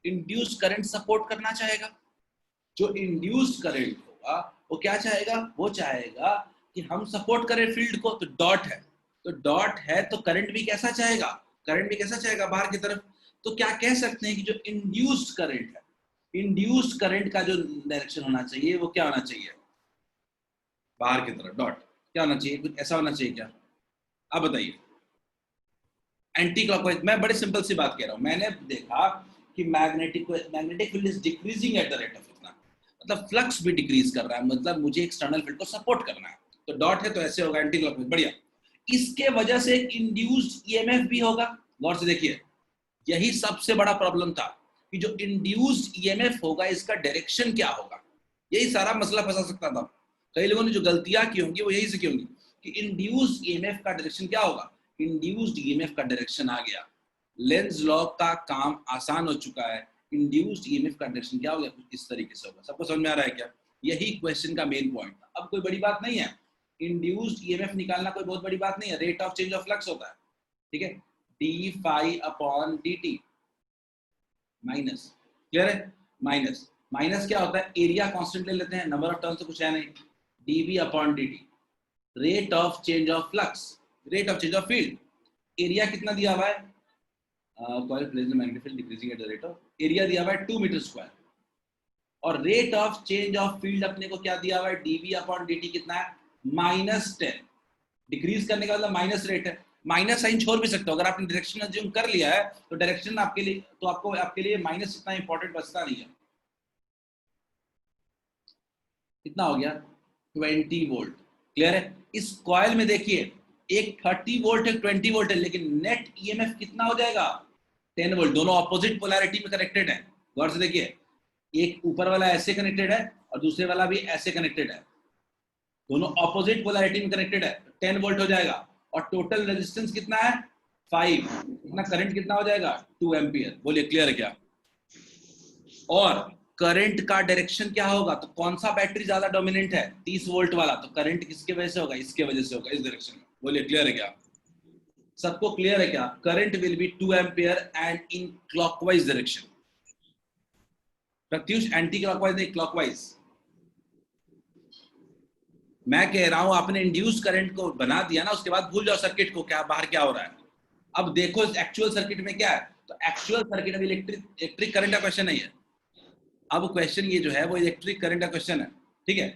इंड्यूस्ड करंट सपोर्ट करना चाहेगा। जो इंड्यूस्ड करंट होगा वो क्या चाहेगा, वो चाहेगा कि हम सपोर्ट करें फील्ड को। तो डॉट है, तो डॉट है तो करंट भी कैसा चाहेगा, करंट भी कैसा चाहेगा, बाहर की तरफ। तो क्या कह सकते हैं कि जो इंड्यूस्ड करंट है, इंड्यूस्ड करंट का जो डायरेक्शन होना चाहिए वो क्या होना चाहिए, बाहर की तरफ। डॉट क्या होना चाहिए, कुछ ऐसा होना चाहिए क्या, आप बताइए। Anti clockwise. मैं बड़े सिंपल सी बात कह रहा हूँ, मैंने देखा कि magnetic field is decreasing at the rate of इतना, मतलब फ्लक्स भी डिक्रीज कर रहा है, मतलब मुझे एक्सटर्नल फील्ड को सपोर्ट करना है, तो डॉट है तो ऐसे होगा एंटी क्लॉकवाइज। बढ़िया, इसके वजह से इंड्यूस्ड ईएमएफ भी होगा। गौर से देखिए, यही सबसे बड़ा प्रॉब्लम था कि जो इंड्यूस्ड ईएमएफ होगा इसका डायरेक्शन क्या होगा, यही सारा मसला फंसा सकता था। कई लोगों ने जो गलतियां की होंगी वो यही से की होंगी कि इंड्यूस्ड ईएमएफ का डायरेक्शन क्या होगा, इंड्यूस्ड ईएमएफ का डायरेक्शन आ गया, लेंज लॉ का काम आसान हो चुका है, इंड्यूस्ड ईएमएफ का डायरेक्शन क्या हो गया, कुछ इस तरीके से होगा। सबको समझ में आ रहा है क्या? यही क्वेश्चन का मेन पॉइंट था। अब कोई बड़ी बात नहीं है, इंड्यूस्ड ईएमएफ निकालना कोई बहुत बड़ी बात नहीं है, rate of change of flux होता है, ठीक है, D phi upon D T minus, clear है, माइनस माइनस क्या होता है, एरिया कांस्टेंट ले लेते हैं, नंबर ऑफ टर्न तो कुछ है नहीं, DV upon D, rate of change of flux, rate of change of field, area कितना दिया हुआ है, coil place magnetic field decreasing at the rate of, area दिया हुआ है 2 मीटर स्क्वायर, और rate of change of field अपने को क्या दिया हुआ है, डीवी अपॉन डी कितना है, -10, डिक्रीज करने का मतलब माइनस रेट है, माइनस साइन छोड़ भी सकते हो, अगर आपने डायरेक्शन अज्यूम कर लिया है तो डायरेक्शन आपके लिए, तो आपके लिए माइनस इतना इंपॉर्टेंट बचता नहीं है। कितना हो गया, 20 वोल्ट, क्लियर है। इस कॉइल में देखिए एक 30 वोल्ट है, 20 वोल्ट है, लेकिन नेट ईएमएफ कितना हो जाएगा, 10 वोल्ट, दोनों ऑपोजिट पोलैरिटी में कनेक्टेड है। गौर से देखिए, एक ऊपर वाला ऐसे कनेक्टेड है और दूसरे वाला भी ऐसे कनेक्टेड है, दोनों ऑपोजिट पोलैरिटी में कनेक्टेड है, 10 वोल्ट हो जाएगा, और टोटल रेजिस्टेंस कितना है 5, इतना करंट कितना हो जाएगा 2 एम्पियर। बोलिए क्लियर है क्या? और करंट का डायरेक्शन क्या होगा, तो कौन सा बैटरी ज्यादा डोमिनेंट है, 30 वोल्ट वाला, तो करंट किसके वजह से होगा, इसके वजह से होगा, इस डायरेक्शन में। बोलिए क्लियर है क्या? सबको क्लियर है क्या? Current will B 2 ampere and in clockwise direction. Pratyush anti clockwise नहीं, क्लॉकवाइज। मैं कह रहा हूं आपने इंड्यूस करंट को बना दिया ना, उसके बाद भूल जाओ सर्किट को, क्या बाहर क्या हो रहा है। अब देखो एक्चुअल सर्किट में क्या है, तो एक्चुअल सर्किट में इलेक्ट्रिक करंट का क्वेश्चन नहीं है। अब क्वेश्चन ये जो है वो इलेक्ट्रिक करंट का क्वेश्चन है, ठीक है,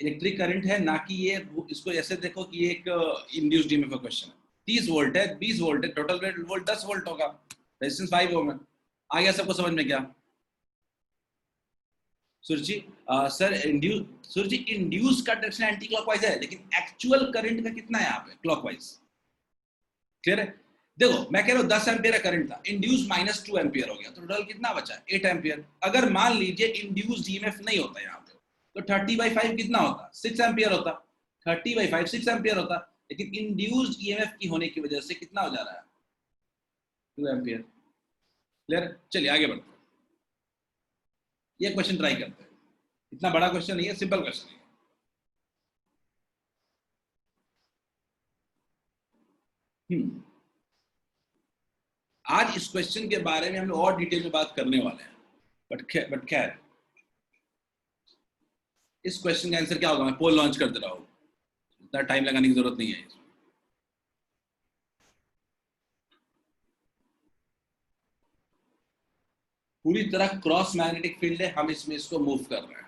इलेक्ट्रिक करंट है, ना कि ये, इसको ऐसे देखो कि ये एक इंड्यूस्ड ईएमएफ का क्वेश्चन है। 30 वोल्ट है, 20 वोल्ट है, टोटल वोल्ट 10 वोल्ट होगा, रेजिस्टेंस 5 ओम है। आ गया सबको समझ में क्या? सुरजी सर सुरजी इंड्यूस का डायरेक्शन एंटी क्लॉकवाइज है, लेकिन एक्चुअल करंट का कितना है यहाँ पे, क्लॉकवाइज। क्लियर है? देखो मैं कह रहा हूँ 10 एम्पियर का करंट था, इंड्यूस -2 एम्पियर हो गया, तो टोटल कितना बचा, 8 एम्पियर। अगर मान लीजिए इंड्यूस्ड ईएमएफ नहीं होता यहाँ पे, तो 30/5 कितना होता, 6 एम्पियर होता, 30/5 6 एम्पियर होता, लेकिन इंड्यूस्ड ईएमएफ की होने की वजह से कितना हो जा रहा है, 2 एम्पियर। क्लियर? चलिए आगे बढ़ते हैं, ये क्वेश्चन ट्राई करते हैं। इतना बड़ा क्वेश्चन नहीं है, सिंपल क्वेश्चन है। आज इस क्वेश्चन के बारे में हम लोग और डिटेल में बात करने वाले हैं, बट खैर इस क्वेश्चन का आंसर क्या होगा, मैं पोल लॉन्च कर दे रहा हूं, इतना टाइम लगाने की जरूरत नहीं है। पूरी तरह क्रॉस मैग्नेटिक फील्ड है, हम इसमें इसको मूव कर रहे हैं।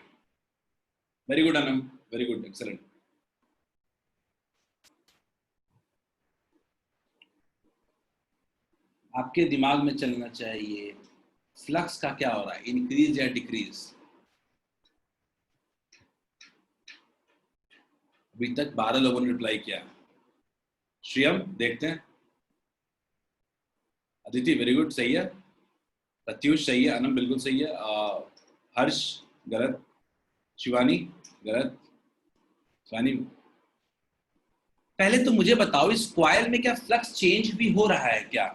Very good Anam, very good, excellent. आपके दिमाग में चलना चाहिए फ्लक्स का क्या हो रहा है, इंक्रीज या डिक्रीज। अभी तक 12 लोगों ने रिप्लाई किया। श्रियम देखते हैं, अदिति वेरी गुड, सही है, प्रत्युष सही है, अनम बिल्कुल सही है, हर्ष गलत, शिवानी गलत, शिवानी। पहले तो मुझे बताओ इस कॉइल में क्या फ्लक्स चेंज भी हो रहा है क्या,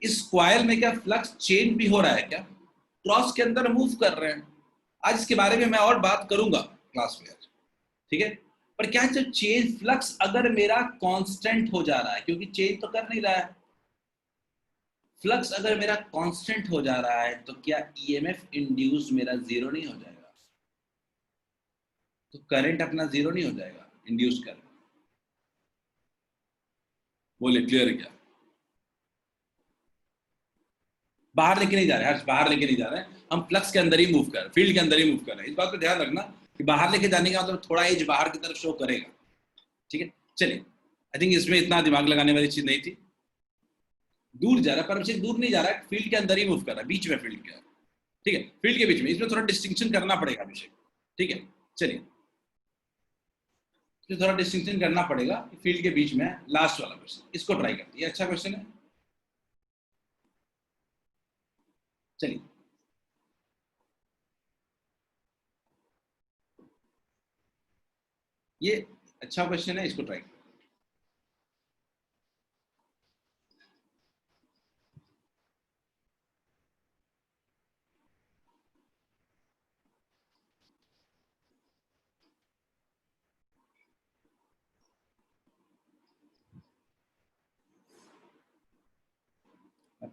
इस कॉइल में क्या फ्लक्स चेंज भी हो रहा है क्या, क्रॉस के अंदर मूव कर रहे हैं। आज इसके बारे में मैं और बात करूंगा क्लास में, ठीक है। पर क्या जो चेंज फ्लक्स अगर मेरा कांस्टेंट हो जा रहा है, क्योंकि चेंज तो कर नहीं रहा है, फ्लक्स अगर मेरा कांस्टेंट हो जा रहा है, तो क्या ईएमएफ इंड्यूस मेरा जीरो नहीं हो जाएगा, तो करंट अपना जीरो नहीं हो जाएगा, इंड्यूस करंट। बोले क्लियर है क्या? बाहर लेके नहीं जा रहे, हर्ष बाहर लेके नहीं जा रहे, हम फ्लक्स के अंदर ही मूव कर रहे हैं, फील्ड के अंदर ही मूव कर रहे हैं। इस बात पे ध्यान रखना कि बाहर लेके जाने का मतलब थोड़ा एज बाहर की तरफ शो करेगा, ठीक है। चलिए, आई थिंक इसमें इतना दिमाग लगाने वाली चीज नहीं थी। दूर जा रहा है, पर अभिषेक दूर नहीं जा रहा है, फील्ड के अंदर ही मूव कर रहा है, बीच में फील्ड के, ठीक है, फील्ड के बीच में। इसमें थोड़ा डिस्टिंक्शन करना पड़ेगा अभिषेक, ठीक है, चलिए इसमें थोड़ा डिस्टिंक्शन करना पड़ेगा, फील्ड के बीच में लास्ट वाला क्वेश्चन, इसको ट्राई करते हैं, ये अच्छा क्वेश्चन है। चलिए ये अच्छा क्वेश्चन है, इसको ट्राई करते हैं।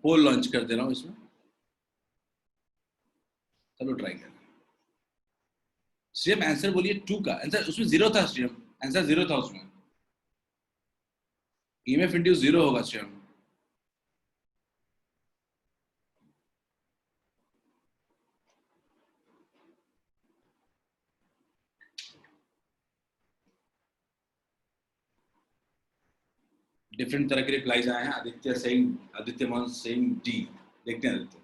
पोल लॉन्च कर दे रहा हूं इसमें, चलो ट्राई करें। श्रीयम आंसर बोलिए 2 का आंसर, उसमें 0 था श्रीयम, आंसर 0 था उसमें, ईएमएफ इंड्यूस 0 होगा श्रीयम। डिफरेंट तरह के रिप्लाईज आए हैं। आदित्य सिंह, आदित्य मोहन सिंह डी, देखते हैं आदित्य।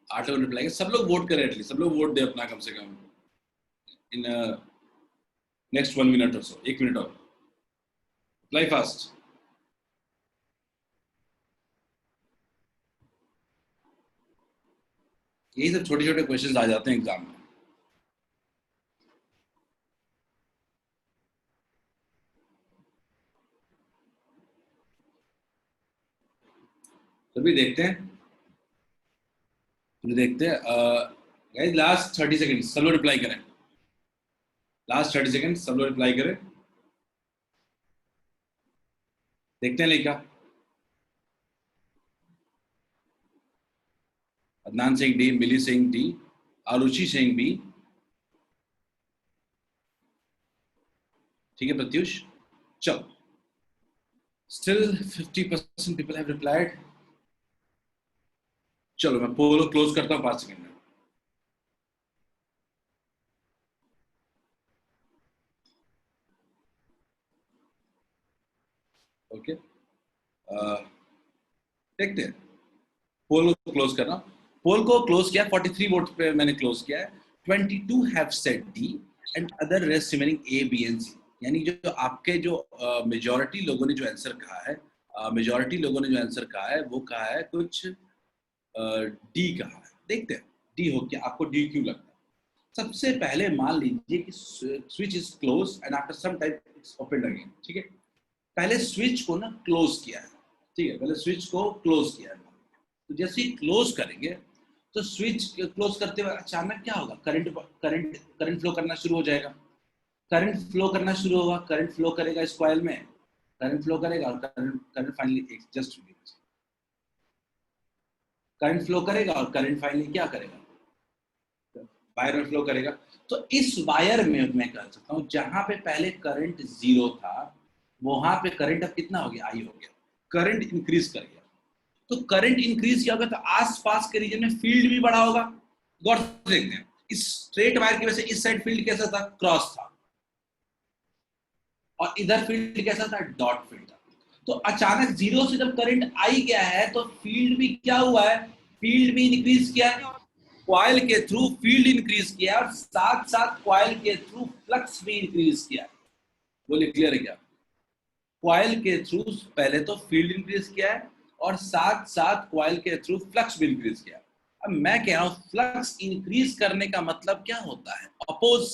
8 लोग रिप्लाई, सब लोग वोट करें, एटलीस्ट सब लोग वोट दे अपना, कम से कम इन नेक्स्ट 1 मिनट और सो, 1 मिनट और, रिप्लाई फास्ट। यही सब छोटे छोटे क्वेश्चंस आ जाते हैं एग्जाम में। तो भी देखते हैं, गाइस लास्ट 30 सेकंड सब लोग रिप्लाई करें, लास्ट 30 सेकंड सब लोग रिप्लाई करें, देखते हैं लेका। अदनान सिंह डी, मिली सिंह डी, आरुचि सिंह बी, ठीक है प्रत्युष, चलो स्टिल 50% पीपल हैव रिप्लाइड। चलो मैं पोल क्लोज करता हूँ 5 सेकंड में। ओके, देखते हैं, पोल को क्लोज करना, पोल को क्लोज किया, 43 वोट पे मैंने क्लोज किया है, 22 have said D and other rest remaining A B and C, यानी जो आपके जो मेजॉरिटी लोगों ने जो आंसर कहा है, मेजॉरिटी लोगों ने जो आंसर कहा है वो कहा है कुछ डी कहा है। देखते हैं डी हो क्या, आपको डी क्यों लगता है। सबसे पहले मान लीजिए कि switch is close and after some time it's open again, ठीक है, पहले स्विच को ना क्लोज किया है, ठीक है, पहले स्विच को क्लोज किया है, तो जैसे ही क्लोज करेंगे तो स्विच क्लोज करते हुए अचानक क्या होगा, करंट फ्लो करना शुरू हो जाएगा, करंट फ्लो करना शुरू होगा, करंट फ्लो करेगा इस कॉइल में, करंट फ्लो करेगा और current finally just current flow करेगा और करंट फाइनली क्या करेगा, वायर में फ्लो करेगा। तो इस वायर में मैं कह सकता हूं जहां पे पहले करंट 0 था वहां पे करंट अब कितना हो गया, आई हो गया, करंट इंक्रीज कर गया। तो करंट इंक्रीज किया होगा तो आसपास के रीजन में फील्ड भी बढ़ा होगा। गौर से देखते हैं, इस स्ट्रेट वायर की वजह से इस साइड फील्ड कैसा था, क्रॉस था, और इधर फील्ड कैसा था, डॉट फील्ड था। तो अचानक 0 से जब करंट आई गया है तो फील्ड भी क्या हुआ है, फील्ड भी इंक्रीज किया है, कॉइल के थ्रू फील्ड इंक्रीज किया और साथ साथ कॉइल के थ्रू फ्लक्स भी इंक्रीज किया। बोलिए क्लियर है क्या, कॉइल के थ्रू पहले तो फील्ड इंक्रीज किया है और साथ साथ कॉइल के थ्रू फ्लक्स भी इंक्रीज किया। अब मैं कह रहा हूं फ्लक्स इंक्रीज करने का मतलब क्या होता है, अपोज।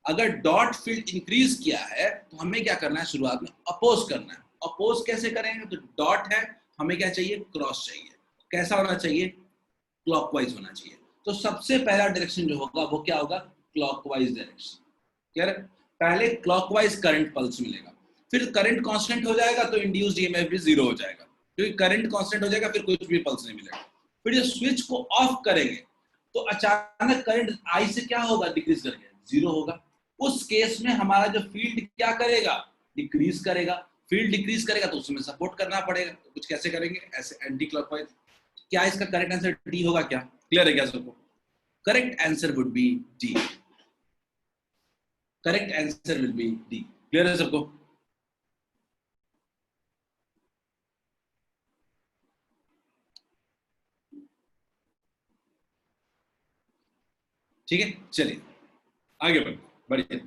अगर डॉट फील्ड इंक्रीज किया है तो हमें क्या करना है, शुरुआत में अपोज करना है। अपोज कैसे करेंगे, तो डॉट है, हमें क्या चाहिए, क्रॉस चाहिए। कैसा होना चाहिए, क्लॉकवाइज होना चाहिए। तो सबसे पहला डायरेक्शन जो होगा वो क्या होगा, क्लॉकवाइज डायरेक्शन। क्या है, पहले क्लॉकवाइज करंट पल्स मिलेगा, फिर करंट कांस्टेंट हो जाएगा तो इंड्यूस्ड ईएमएफ भी 0 हो जाएगा, क्योंकि करंट कांस्टेंट हो जाएगा फिर कुछ भी पल्स नहीं मिलेगा। फिर जब स्विच को ऑफ करेंगे तो अचानक करंट आई से क्या होगा, डिक्रीज करके 0 होगा। उस केस में हमारा जो फील्ड क्या करेगा, डिक्रीज करेगा। फील्ड डिक्रीज करेगा तो उसमें सपोर्ट करना पड़ेगा, तो कुछ कैसे करेंगे, ऐसे एंटी क्लॉकवाइज। क्या इसका करेक्ट आंसर डी होगा क्या, क्लियर है क्या सबको, correct answer would be D, correct answer will be D, clear है सबको। ठीक है, चलिए आगे बढ़िए।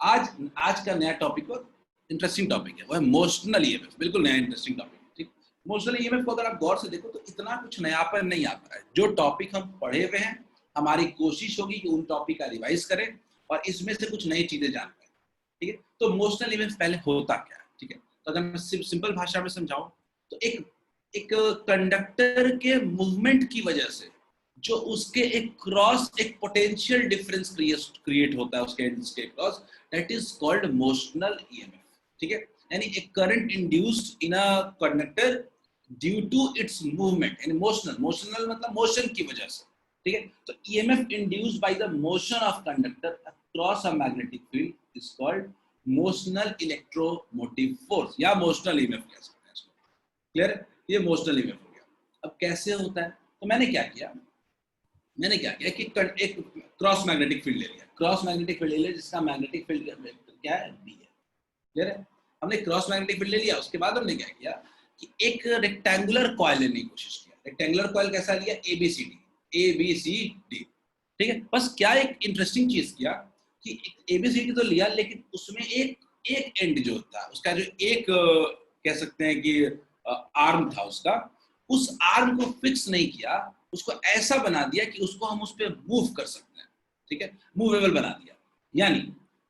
आज आज का नया टॉपिक और इंटरेस्टिंग टॉपिक है, वो है मोशनल ईएमएफ। बिल्कुल नया इंटरेस्टिंग टॉपिक है। ठीक, मोशनल ईएमएफ को अगर आप गौर से देखो तो इतना कुछ नयापन नहीं आता है। जो टॉपिक हम पढ़े हुए हैं, हमारी कोशिश होगी कि उन टॉपिक का रिवाइज करें और इसमें से कुछ नई चीजें जान पाए। ठीक है, तो मोशनल ईएमएफ पहले होता क्या है? ठीक है, तो अगर मैं सिंपल भाषा में समझाऊं तो एक कंडक्टर के मूवमेंट की वजह से जो उसके एक पोटेंशियल डिफरेंस क्रिएट होता है उसके एंड्स के cross, that is called motional EMF. ठीक है, यानी एक current induced in a conductor due to its movement, यानी मोशनल मतलब मोशन की वजह से। ठीक है, तो EMF induced by the motion of conductor across a magnetic field is called motional electromotive force या मोशनल ईएमएफ कह सकते हैं इसको। क्लियर? ये मोशनल ईएमएफ हो गया। अब कैसे होता है? तो मैंने क्या किया कि एक क्रॉस मैग्नेटिक फील्ड ले लिया, जिसका मैग्नेटिक फील्ड क्या है? बी है। क्लियर है? हमने क्रॉस मैग्नेटिक फील्ड ले लिया, उसके बाद हमने क्या किया कि एक रेक्टेंगुलर कॉइल लेने की कोशिश किया। रेक्टेंगुलर कॉइल कैसा लिया? ABCD। ठीक है, बस क्या एक इंटरेस्टिंग चीज किया कि ABCD तो लिया, लेकिन उसमें एक एंड जो था उसका, जो एक कह सकते हैं कि आर्म था उसका, उस आर्म को फिक्स नहीं किया, उसको ऐसा बना दिया कि उसको हम उस पर मूव कर सकते हैं। ठीक है, मूवेबल बना दिया। यानी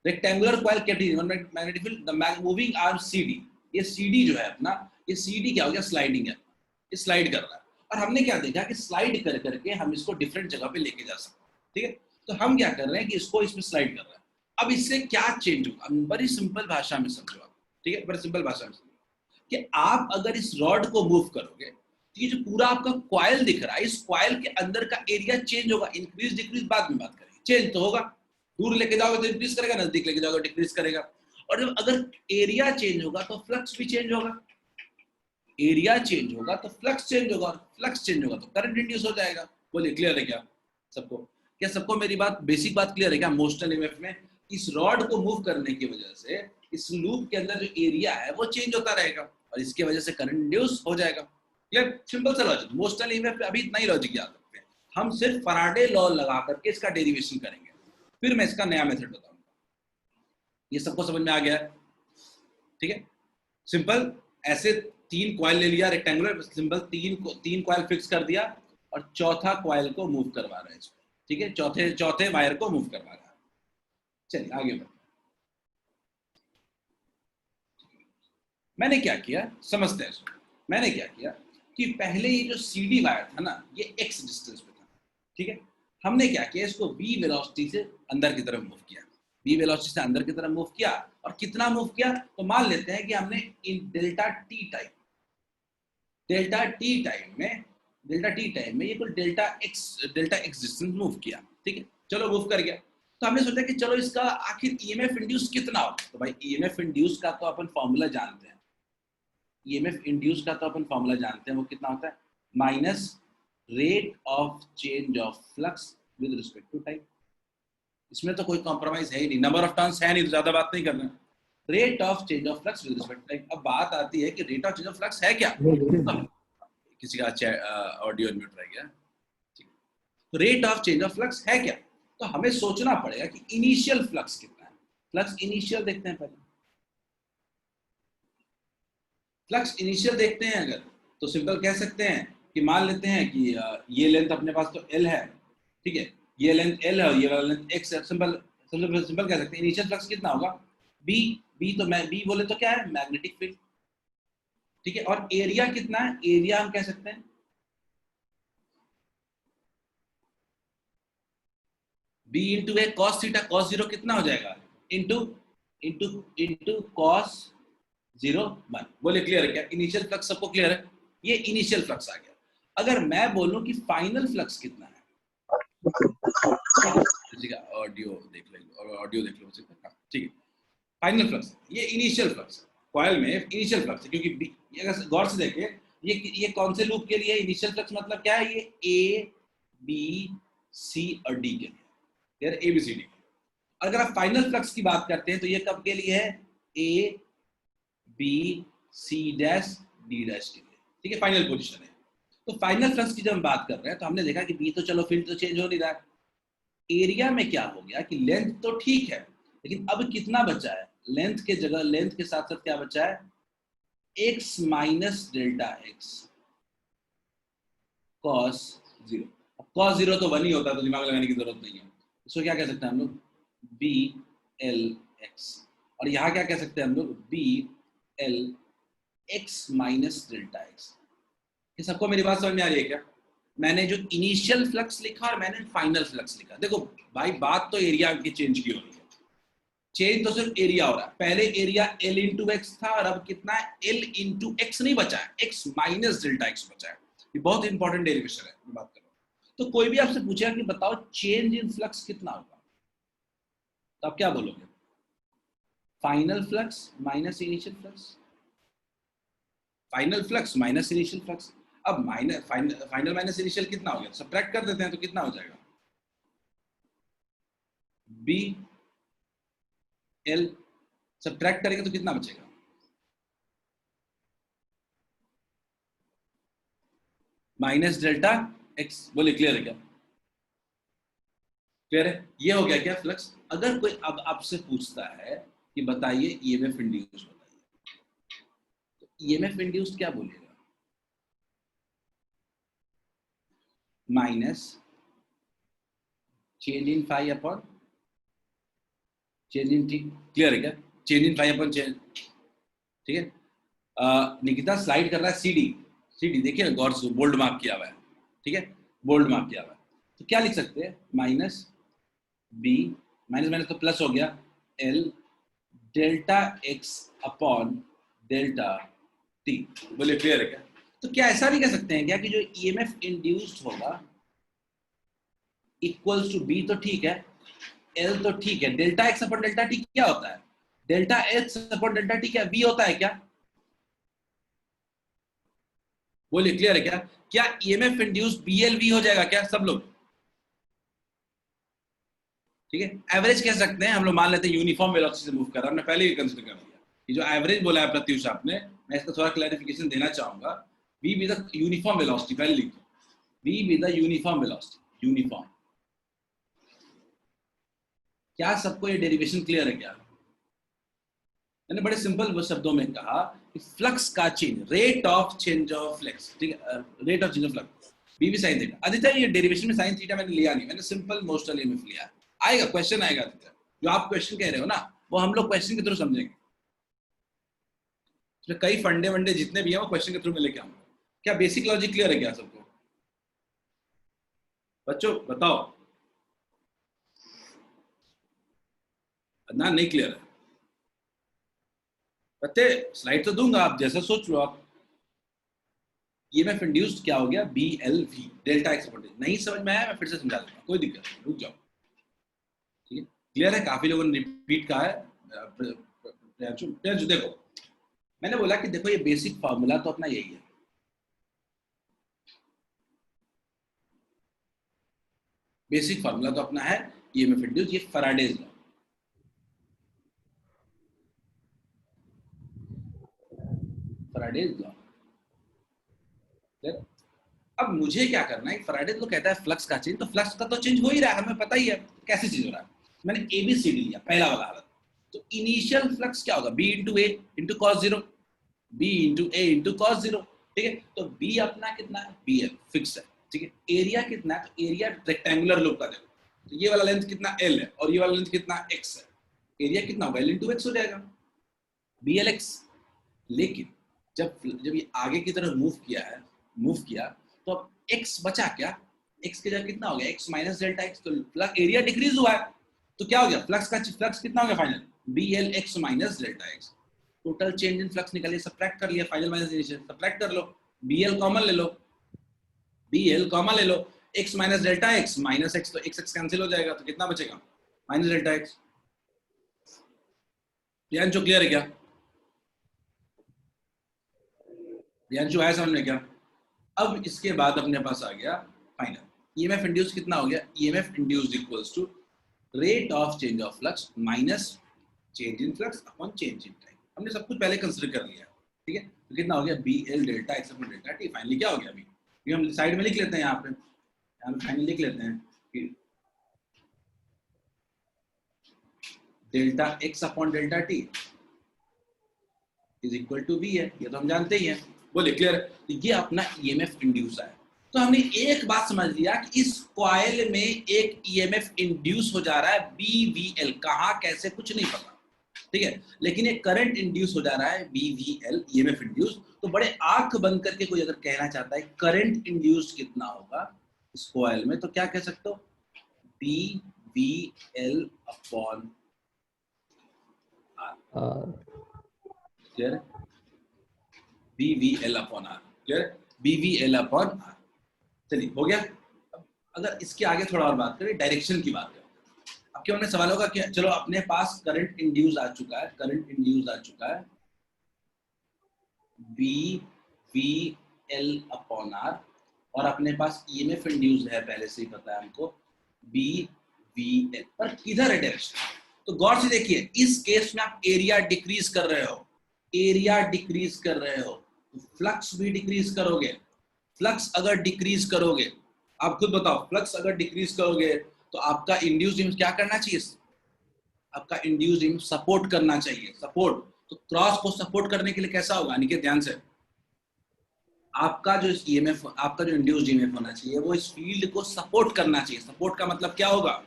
rectangular coil kept in magnetic field, the moving arm CD, ये CD जो है अपना, ये CD क्या हो गया? स्लाइडिंग है, ये स्लाइड कर रहा है। और हमने क्या देखा कि स्लाइड कर करके हम इसको डिफरेंट जगह पे लेके जा सकते हैं। ठीक है, तो हम क्या कर रहे हैं कि इसको इसमें स्लाइड कर रहे हैं। अब इससे क्या चेंज होगा? बड़ी सिंपल भाषा में समझो आप। ठीक है, बड़ी सिंपल भाषा में समझो कि आप अगर इस रॉड को मूव करोगे, ये जो पूरा आपका कॉइल दिख रहा है, इस कॉइल के अंदर का एरिया चेंज होगा। इंक्रीज डिक्रीज बाद में बात करेंगे, चेंज तो होगा। दूर लेके जाओगे तो इंक्रीज करेगा, नजदीक लेके जाओगे डिक्रीज करेगा। और जब अगर एरिया चेंज होगा तो फ्लक्स भी चेंज होगा। एरिया चेंज होगा तो फ्लक्स चेंज होगा, और फ्लक्स चेंज होगा तो करंट इंड्यूस हो जाएगा। बोलिए, क्लियर है क्या सबको? क्या सबको मेरी बात, बेसिक बात क्लियर है क्या? मोशनल ईएमएफ में इस रॉड को मूव करने की वजह से इस लूप के अंदर जो एरिया है वो चेंज होता रहेगा, और इसकी वजह से करंट इंड्यूस हो जाएगा। क्लियर? सिंपल सा लॉजिक। मोशनल ईएमएफ पे अभी इतना ही लॉजिक याद रखते हैं। हम सिर्फ फैराडे लॉ लगा करके इसका डेरिवेशन करेंगे, फिर मैं इसका नया मेथड बताऊंगा। ये सबको समझ में आ गया है? ठीक है, सिंपल। ऐसे 3 कॉइल ले लिया रेक्टेंगुलर, सिंपल 3 कॉइल फिक्स कर दिया, और चौथा कॉइल को मूव करवा रहा है इसमें। ठीक है, चौथे वायर को मूव करवा रहा है। चलिए आगे बढ़ते। मैंने क्या किया, समझते हैं। मैंने क्या किया कि पहले ये जो CD वायर था ना, ये x डिस्टेंस पे था। ठीक है, हमने क्या किया, इसको v वेलोसिटी से अंदर की तरफ मूव किया। v वेलोसिटी से अंदर की तरफ मूव किया, और कितना मूव किया? तो मान लेते हैं कि हमने इन डेल्टा टी टाइम में ये कुल डेल्टा x डिस्टेंस मूव किया। ठीक है, चलो मूव कर गया। तो हमने सोचा कि चलो इसका आखिर EMF इंड्यूस कितना होगा। तो भाई EMF इंड्यूस का तो अपन फॉर्मूला जानते हैं। EMF इंड्यूस का तो अपन फॉर्मूला जानते हैं, वो कितना होता है? Minus rate of change of flux with respect to time. इसमें तो कोई कॉम्प्रोमाइज है ही नहीं, नंबर ऑफ टर्न्स है नहीं, तो ज्यादा बात नहीं करना। Rate of change of flux with respect to time. अब बात आती है कि rate of change of flux है क्या? किसी का ऑडियो म्यूट रह गया। तो rate of change of flux है क्या? तो हमें सोचना पड़ेगा कि इनिशियल फ्लक्स कितना है। फ्लक्स इनिशियल देखते हैं पहले। फ्लक्स इनिशियल देखते हैं अगर, तो सिंपल कह सकते हैं कि मान लेते हैं कि ये लेंथ अपने पास तो L है। ठीक है, ये लेंथ L है और ये वाला लेंथ X है। सिंपल कह सकते हैं इनिशियल फ्लक्स कितना होगा? B तो मैं B बोले तो क्या है? Magnetic field. ठीक है, और एरिया कितना है? एरिया हम कह सकते हैं B इंटू ए कॉस थीटा। कॉस 0 कितना हो जाएगा? Into cos 0 1। बोले क्लियर है क्या? इनिशियल फ्लक्स सबको क्लियर है? ये इनिशियल फ्लक्स आ गया। अगर मैं बोलूं कि फाइनल फ्लक्स कितना है, ऑडियो देख लो। ठीक है, फाइनल फ्लक्स ये इनिशियल फ्लक्स है। कॉइल में इनिशियल फ्लक्स है, क्योंकि अगर गौर से देखिए, ये कौन से लूप के लिए इनिशियल फ्लक्स मतलब क्या है? ये A B C और D के लिए, यार ABCD। अगर आप फाइनल फ्लक्स की बात करते हैं तो ये कब के लिए है? A B C dash D dash के लिए। ठीक है, फाइनल पोजीशन है। तो फाइनल फ्लक्स की जब हम बात कर रहे हैं तो हमने देखा कि B तो चलो फील्ड तो चेंज हो नहीं रहा है, एरिया में क्या हो गया कि लेंथ तो ठीक है, लेकिन अब कितना बचा है, लेंथ के जगह, लेंथ के साथ साथ क्या बचा है, x minus delta x cos zero. Cos zero तो 1 ही होता है, तो दिमाग लगाने की जरूरत नहीं है। इसको क्या कह सकते हैं हम लोग, बी एल एक्स। और यहाँ क्या कह सकते हैं हम लोग, B L X minus delta X. ये सबको मेरी बात समझ में आ रही है क्या? मैंने जो इनिशियल फ्लक्स लिखा और मैंने फाइनल फ्लक्स लिखा, देखो भाई बात तो एरिया की चेंज की हो रही है, चेंज तो सिर्फ एरिया हो रहा है। पहले एरिया एल इंटू एक्स था और अब कितना है, एल इंटू एक्स नहीं बचा है, एक्स माइनस डेल्टा एक्स बचा है। ये बहुत इंपॉर्टेंट डेरिवेशन है, मैं बात कर रहा हूँ। तो कोई भी आपसे पूछेगा कि बताओ चेंज इन फ्लक्स कितना होगा, तो आप क्या बोलोगे, final flux minus initial flux, final flux minus initial flux. अब फाइनल माइनस इनिशियल कितना हो गया, सब्ट्रैक्ट कर देते हैं तो कितना हो जाएगा, बी एल, सब्ट्रैक्ट करेंगे तो कितना बचेगा, माइनस डेल्टा एक्स। बोले क्लियर है क्या, क्लियर है? ये हो गया क्या फ्लक्स। अगर कोई अब आपसे पूछता है कि बताइए ईएमएफ इंड्यूस्ड बताइए, तो ईएमएफ इंड्यूस्ड क्या बोलेगा, minus change in phi upon change in T. Clear है क्या, change in phi upon change, ठीक है। निकिता स्लाइड कर रहा है सीडी, सीडी देखिए गौर से, बोल्ड मार्क किया हुआ है, ठीक है, बोल्ड मार्क किया हुआ है। तो क्या लिख सकते हैं, माइनस बी, माइनस माइनस तो प्लस हो गया, L delta X upon delta T. बोले क्लियर है क्या? तो क्या ऐसा भी कह सकते हैं क्या कि जो ईएमएफ इंड्यूस्ड होगा इक्वल्स टू बी, तो ठीक है, एल तो ठीक है, delta X upon delta T क्या होता है, delta X upon delta T क्या बी होता है क्या? बोलिए क्लियर है क्या? क्या ईएमएफ इंड्यूस्ड बीएलवी हो जाएगा क्या सब लोग? ठीक है, एवरेज कह सकते हैं हम लोग, मान लेते हैं यूनिफॉर्म वेलोसिटी से मूव कर रहा है, हमने पहले ही कंसीडर कर लिया कि जो एवरेज बोला है प्रत्युष आपने, मैं इसका थोड़ा क्लैरिफिकेशन देना चाहूंगा। v with the uniform velocity, पहले लिख दो, v with the uniform velocity, uniform. क्या सबको ये डेरिवेशन क्लियर है क्या? मैंने बड़े सिंपल शब्दों में कहा कि फ्लक्स का change, rate of change of flux, ठीक है, rate of change of flux, B भी साइन थीटा। आदित्य ये डेरिवेशन में साइन थीटा मैंने लिया नहीं, मैंने सिंपल मोस्टल ईएमएफ लिया। आएगा क्वेश्चन आएगा आदित्य, जो आप क्वेश्चन कह रहे हो ना वो हम लोग क्वेश्चन के थ्रू समझेंगे। इसमें कई फंडे वंडे जितने भी हैं वो क्वेश्चन के थ्रू में लेके आऊंगा। क्या बेसिक लॉजिक क्लियर है क्या सबको बच्चों, बताओ। अदनान नहीं क्लियर है, बच्चे स्लाइड तो दूंगा, आप जैसा सोच लो आप। ईएमएफ इंड्यूस्ड क्या हो गया, B L V delta X upon, नहीं समझ में आया मैं फिर से समझा दूंगा, कोई दिक्कत नहीं, रुक जाओ, ठीक है, क्लियर है? काफी लोगों ने रिपीट कहा है। देखो मैंने बोला कि देखो ये बेसिक फार्मूला तो अपना यही है, बेसिक फार्मूला तो अपना है ईएमएफ इंड्यूस्ड, ये फैराडेज लॉ, फैराडेज लॉ। अब मुझे क्या करना है, फैराडे तो कहता है फ्लक्स का चेंज, तो फ्लक्स का तो चेंज हो ही रहा है, हमें पता ही है कैसे चेंज हो रहा है। मैंने एबीसीडी लिया पहला वाला हालत, तो इनिशियल फ्लक्स क्या होगा, B into A into cos zero, B into A into cos zero, ठीक है। तो बी अपना कितना है, बी एल फिक्स है, ठीक है। एरिया कितना है, तो एरिया रेक्टेंगुलर लूप का देखो, तो ये वाला लेंथ कितना एल है और ये वाला लेंथ कितना एक्स है, एरिया कितना होगा, एल इंटू एक्स हो जाएगा, बी एल एक्स। लेकिन जब ये आगे की तरफ मूव किया तो अब x बचा क्या, x के जगह कितना हो गया, x माइनस डेल्टा एक्स, तो एरिया डिक्रीज हुआ है, तो क्या हो गया, फ्लक्स कितना हो गया final, B L X minus delta X. Total change in flux निकालिए, सब्ट्रैक्ट कर लिया, फाइनल माइनस इनिशियल सब्ट्रैक्ट कर लो, बी एल कॉमन ले लो, बी एल कॉमन ले लो, x minus delta x minus x, तो x कैंसिल हो जाएगा, तो कितना बचेगा, माइनस डेल्टा एक्स। जो क्लियर है क्या, जो है समझ में क्या? अब इसके बाद अपने पास आ गया फाइनल ईएमएफ इंड्यूस्ड कितना हो गया, EMF induced equals to rate of change of flux minus change in flux upon change in time. हमने सब कुछ पहले कंसीडर कर लिया, ठीक है। तो कितना हो गया, B L delta X upon delta T. Finally क्या हो गया, अभी ये हम साइड में लिख लेते हैं, यहाँ पे फाइनल लिख लेते हैं कि delta X upon delta T is equal to V है, ये तो हम जानते ही हैं। बोले क्लियर? ये अपना ईएमएफ इंड्यूस है। तो हमने एक बात समझ लिया कि इस कॉइल में एक ईएमएफ इंड्यूस हो जा रहा है बीवीएल, कहां कैसे कुछ नहीं पता, ठीक है, लेकिन एक करंट इंड्यूस हो जा रहा है बीवीएल ईएमएफ इंड्यूस। तो बड़े आंख बंद करके कोई अगर कहना चाहता है करंट इंड्यूस कितना होगा इस कॉइल में, तो क्या कह सकते हो? BVL upon R. Clear? BVL upon R. Clear? BVL upon R. चलिए हो गया। अब अगर इसके आगे थोड़ा और बात करें, डायरेक्शन की बात करें। अब क्या सवाल होगा कि चलो अपने पास करंट इंड्यूस आ चुका है, करंट इंड्यूस आ चुका है बीवीएल अपॉन आर, और अपने पास ईएमएफ इंड्यूस है, पहले से ही पता है हमको बीवीएल, पर किधर है डायरेक्शन? तो गौर से देखिए, इस केस में आप एरिया डिक्रीज कर रहे हो, एरिया डिक्रीज कर रहे हो, तो फ्लक्स भी डिक्रीज करोगे। फ्लक्स अगर डिक्रीज करोगे, आप खुद बताओ, फ्लक्स अगर डिक्रीज करोगे तो आपका इंड्यूस्ड ईएमएफ क्या करना चाहिए? आपका इंड्यूस्ड ईएमएफ सपोर्ट करना चाहिए। सपोर्ट, तो क्रॉस को सपोर्ट करने के लिए कैसा होगा? निके ध्यान से, आपका जो ईएमएफ, आपका जो इंड्यूस्ड ईएमएफ होना चाहिए वो इस फील्ड को सपोर्ट करना चाहिए। सपोर्ट का मतलब क्या होगा?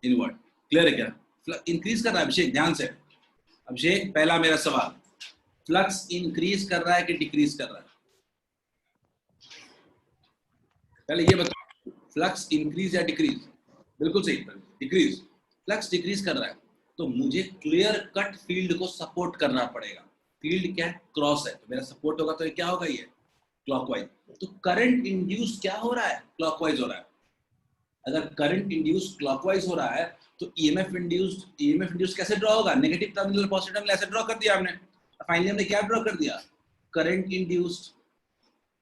इनवर्ड। क्लियर है क्या? इंक्रीज कर रहा है अभिषेक, ध्यान से। अभिषेक, पहला मेरा सवाल, फ्लक्स इंक्रीज कर रहा है कि डिक्रीज कर रहा है? पहले ये बताओ, फ्लक्स इंक्रीज या डिक्रीज? बिल्कुल सही, डिक्रीज। फ्लक्स डिक्रीज कर रहा है, तो मुझे क्लियर कट फील्ड को सपोर्ट करना पड़ेगा। फील्ड क्या है? क्रॉस है, तो मेरा सपोर्ट होगा, तो ये क्या होगा? ये क्लॉकवाइज। तो करंट इंड्यूस क्या हो रहा है? क्लॉकवाइज हो रहा है। अगर करंट इंड्यूस क्लॉकवाइज हो रहा है तो ईएमएफ इंड्यूस कैसे ड्रॉ होगा? नेगेटिव टर्मिनल पॉजिटिव टर्मिनल ऐसे ड्रॉ कर दिया हमने। फाइनली हमने क्या ड्रॉ कर दिया? Current induced.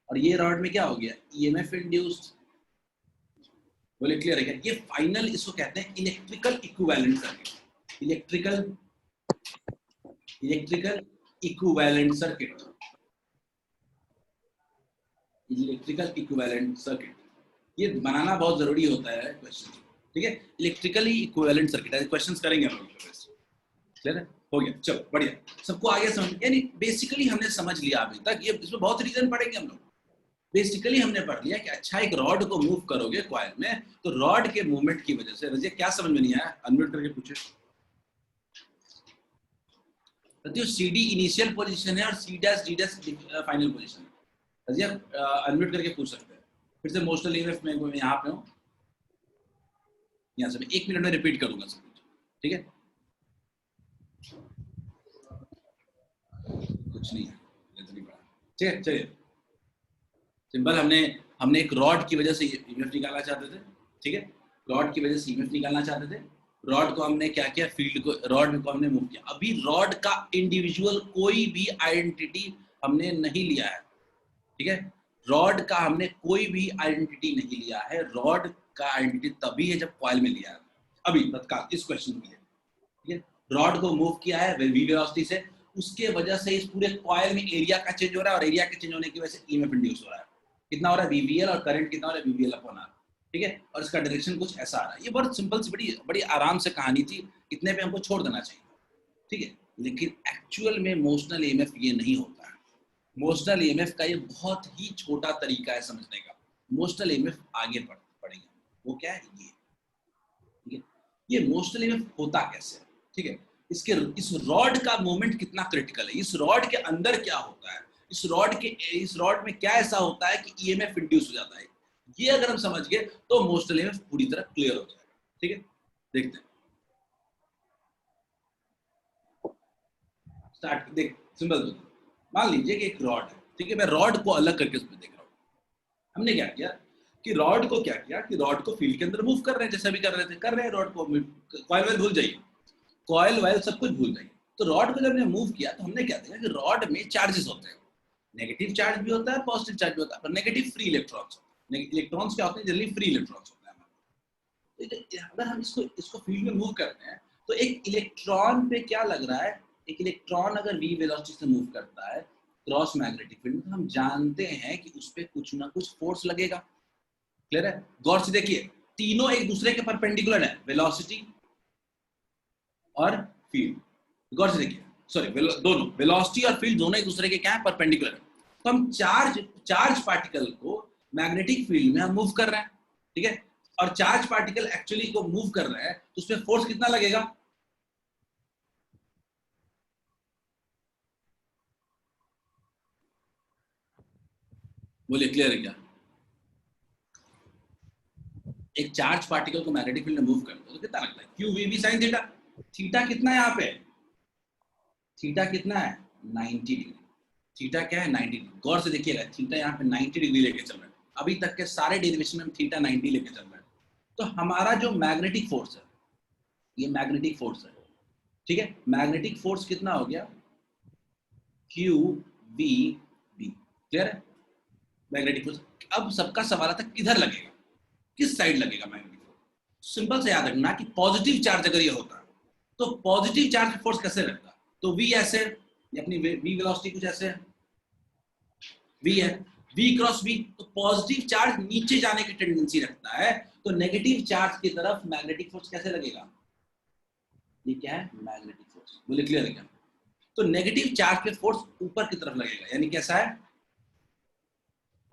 और ये रॉड में क्या हो गया? EMF induced. बोले क्लियर है क्या? ये फाइनल, इसको कहते हैं electrical equivalent circuit. Electrical equivalent circuit. Electrical equivalent circuit, ये बनाना बहुत जरूरी होता है क्वेश्चन, ठीक है? इलेक्ट्रिकली इक्विवेलेंट सर्किट है, क्वेश्चंस करेंगे हम लोग। क्लियर है? हो गया, चलो बढ़िया। सबको आगे समझ, यानी बेसिकली हमने समझ लिया अभी तक। ये इसमें बहुत रीजन पढ़ेंगे हम लोग। बेसिकली हमने पढ़ लिया कि अच्छा, एक रॉड को मूव करोगे कॉइल में, तो रॉड के मूवमेंट की वजह से, रजिया क्या समझ में नहीं आया? अनम्यूट करके पूछे। CD इनिशियल पोजीशन है और C dash D dash final position है। रजिया अनम्यूट करके पूछ सकते हैं। फिर से इमोशनल ईएमएफ में मैं यहाँ पे हूँ, यहाँ से मैं 1 मिनट में रिपीट करूंगा सब कुछ, ठीक है? कुछ नहीं है, ठीक है? चलिए, सिंपल, हमने एक रॉड की वजह से ईएमएफ निकालना चाहते थे, ठीक है? रॉड की वजह से ईएमएफ निकालना चाहते थे। रॉड को हमने क्या किया? फील्ड को, रॉड को हमने मूव किया। अभी रॉड का इंडिविजुअल कोई भी आइडेंटिटी हमने नहीं लिया है, ठीक है? रॉड का हमने कोई भी आइडेंटिटी नहीं लिया है। रॉड का आइडेंटिटी तभी है जब कॉइल में लिया है, अभी तत्काल इस क्वेश्चन के लिए, ठीक है? रॉड को मूव किया है वी वेलोसिटी से, उसके वजह से इस पूरे कॉइल में एरिया का चेंज हो रहा है, और एरिया के चेंज होने की वजह से ईएमएफ इंड्यूस हो रहा है। कितना हो रहा है? VVL, और करंट कितना हो रहा है? VVL अपॉन आर, ठीक है? और इसका डायरेक्शन कुछ ऐसा आ रहा है। ये बहुत सिंपल सी बड़ी आराम से कहानी थी, इतने पे हमको छोड़ देना चाहिए, ठीक है? लेकिन एक्चुअल में मोशनल ईएमएफ ये नहीं होता है। मोशनल ईएमएफ का ये बहुत ही छोटा तरीका है समझने का। मोशनल ईएमएफ आगे पढ़ेंगे, वो क्या है ये, ठीक है? ये मोशनल ईएमएफ होता कैसे, ठीक है? इस रॉड का मूवमेंट कितना क्रिटिकल है, इस रॉड के अंदर क्या होता है, इस रॉड में क्या ऐसा होता है कि ईएमएफ इंड्यूस हो जाता है, ये अगर हम समझ गए तो मोशनल ईएमएफ पूरी तरह क्लियर हो जाएगा, ठीक है? देखते हैं, स्टार्ट। देख, सिंपल, मान लीजिए कि एक रॉड है, ठीक है? मैं रॉड को अलग करके उसमें देख रहा हूँ। हमने क्या किया कि रॉड को फील्ड के अंदर मूव कर रहे हैं, जैसे अभी कर रहे हैं रॉड को। कॉइल वाइल भूल जाइए, कॉइल वाइल सब कुछ भूल जाइए। तो रॉड को जब हमने मूव किया तो हमने क्या देखा कि रॉड में चार्जेस होते हैं, नेगेटिव चार्ज भी होता है, पॉजिटिव चार्ज भी होता है, पर नेगेटिव फ्री इलेक्ट्रॉन्स होते हैं। इलेक्ट्रॉन्स क्या होते हैं? जनरली फ्री इलेक्ट्रॉन्स होते हैं। अगर हम इसको फील्ड में मूव करते हैं तो एक इलेक्ट्रॉन पे क्या लग रहा है? एक इलेक्ट्रॉन अगर v वेलोसिटी से मूव करता है क्रॉस मैग्नेटिक फील्ड में, तो हम जानते हैं कि उस पर कुछ ना कुछ फोर्स लगेगा। क्लियर है? गौर से देखिए, तीनों एक दूसरे के परपेंडिकुलर है। वेलोसिटी, और फील्ड, गौर से देखिए, सॉरी दोनों वेलोसिटी और फील्ड दोनों एक दूसरे के क्या है, परपेंडिकुलर है। तो हम चार्ज पार्टिकल को मैग्नेटिक फील्ड में हम मूव कर रहे हैं, ठीक है, और चार्ज पार्टिकल एक्चुअली को मूव कर रहा है तो उसमें फोर्स कितना लगेगा? बोलिए, क्लियर है क्या? एक चार्ज पार्टिकल को मैग्नेटिक फील्ड में मूव करते हो तो कितना लगता है? Q V B sine theta. Theta कितना है यहाँ पे? थीटा कितना है? 90 डिग्री। थीटा क्या है? 90 डिग्री। गौर से देखिएगा, थीटा यहाँ पे 90 डिग्री लेके चल रहा है। अभी तक के सारे डेरिवेशन में हम थीटा 90 लेके चल रहे हैं। तो हमारा जो मैग्नेटिक फोर्स है, ये मैग्नेटिक फोर्स है, ठीक है, मैग्नेटिक फोर्स कितना हो गया? Q V B. क्लियर है? Magnetic force. अब सबका सवाल आता है किधर लगेगा, किस साइड लगेगा मैग्नेटिक फोर्स? सिंपल से याद रखना कि पॉजिटिव चार्ज अगर ये होता तो पॉजिटिव चार्ज का फोर्स कैसे लगता? तो वी ऐसे, ये अपनी वी वेलोसिटी कुछ ऐसे है, वी है, वी क्रॉस वी, तो पॉजिटिव चार्ज नीचे जाने की टेंडेंसी रखता है, तो नेगेटिव चार्ज की तरफ मैग्नेटिक फोर्स कैसे लगेगा? ये क्या है? Magnetic force. बोले, क्लियर है क्या? तो नेगेटिव चार्ज पे फोर्स ऊपर की तरफ लगेगा, यानी कैसा है?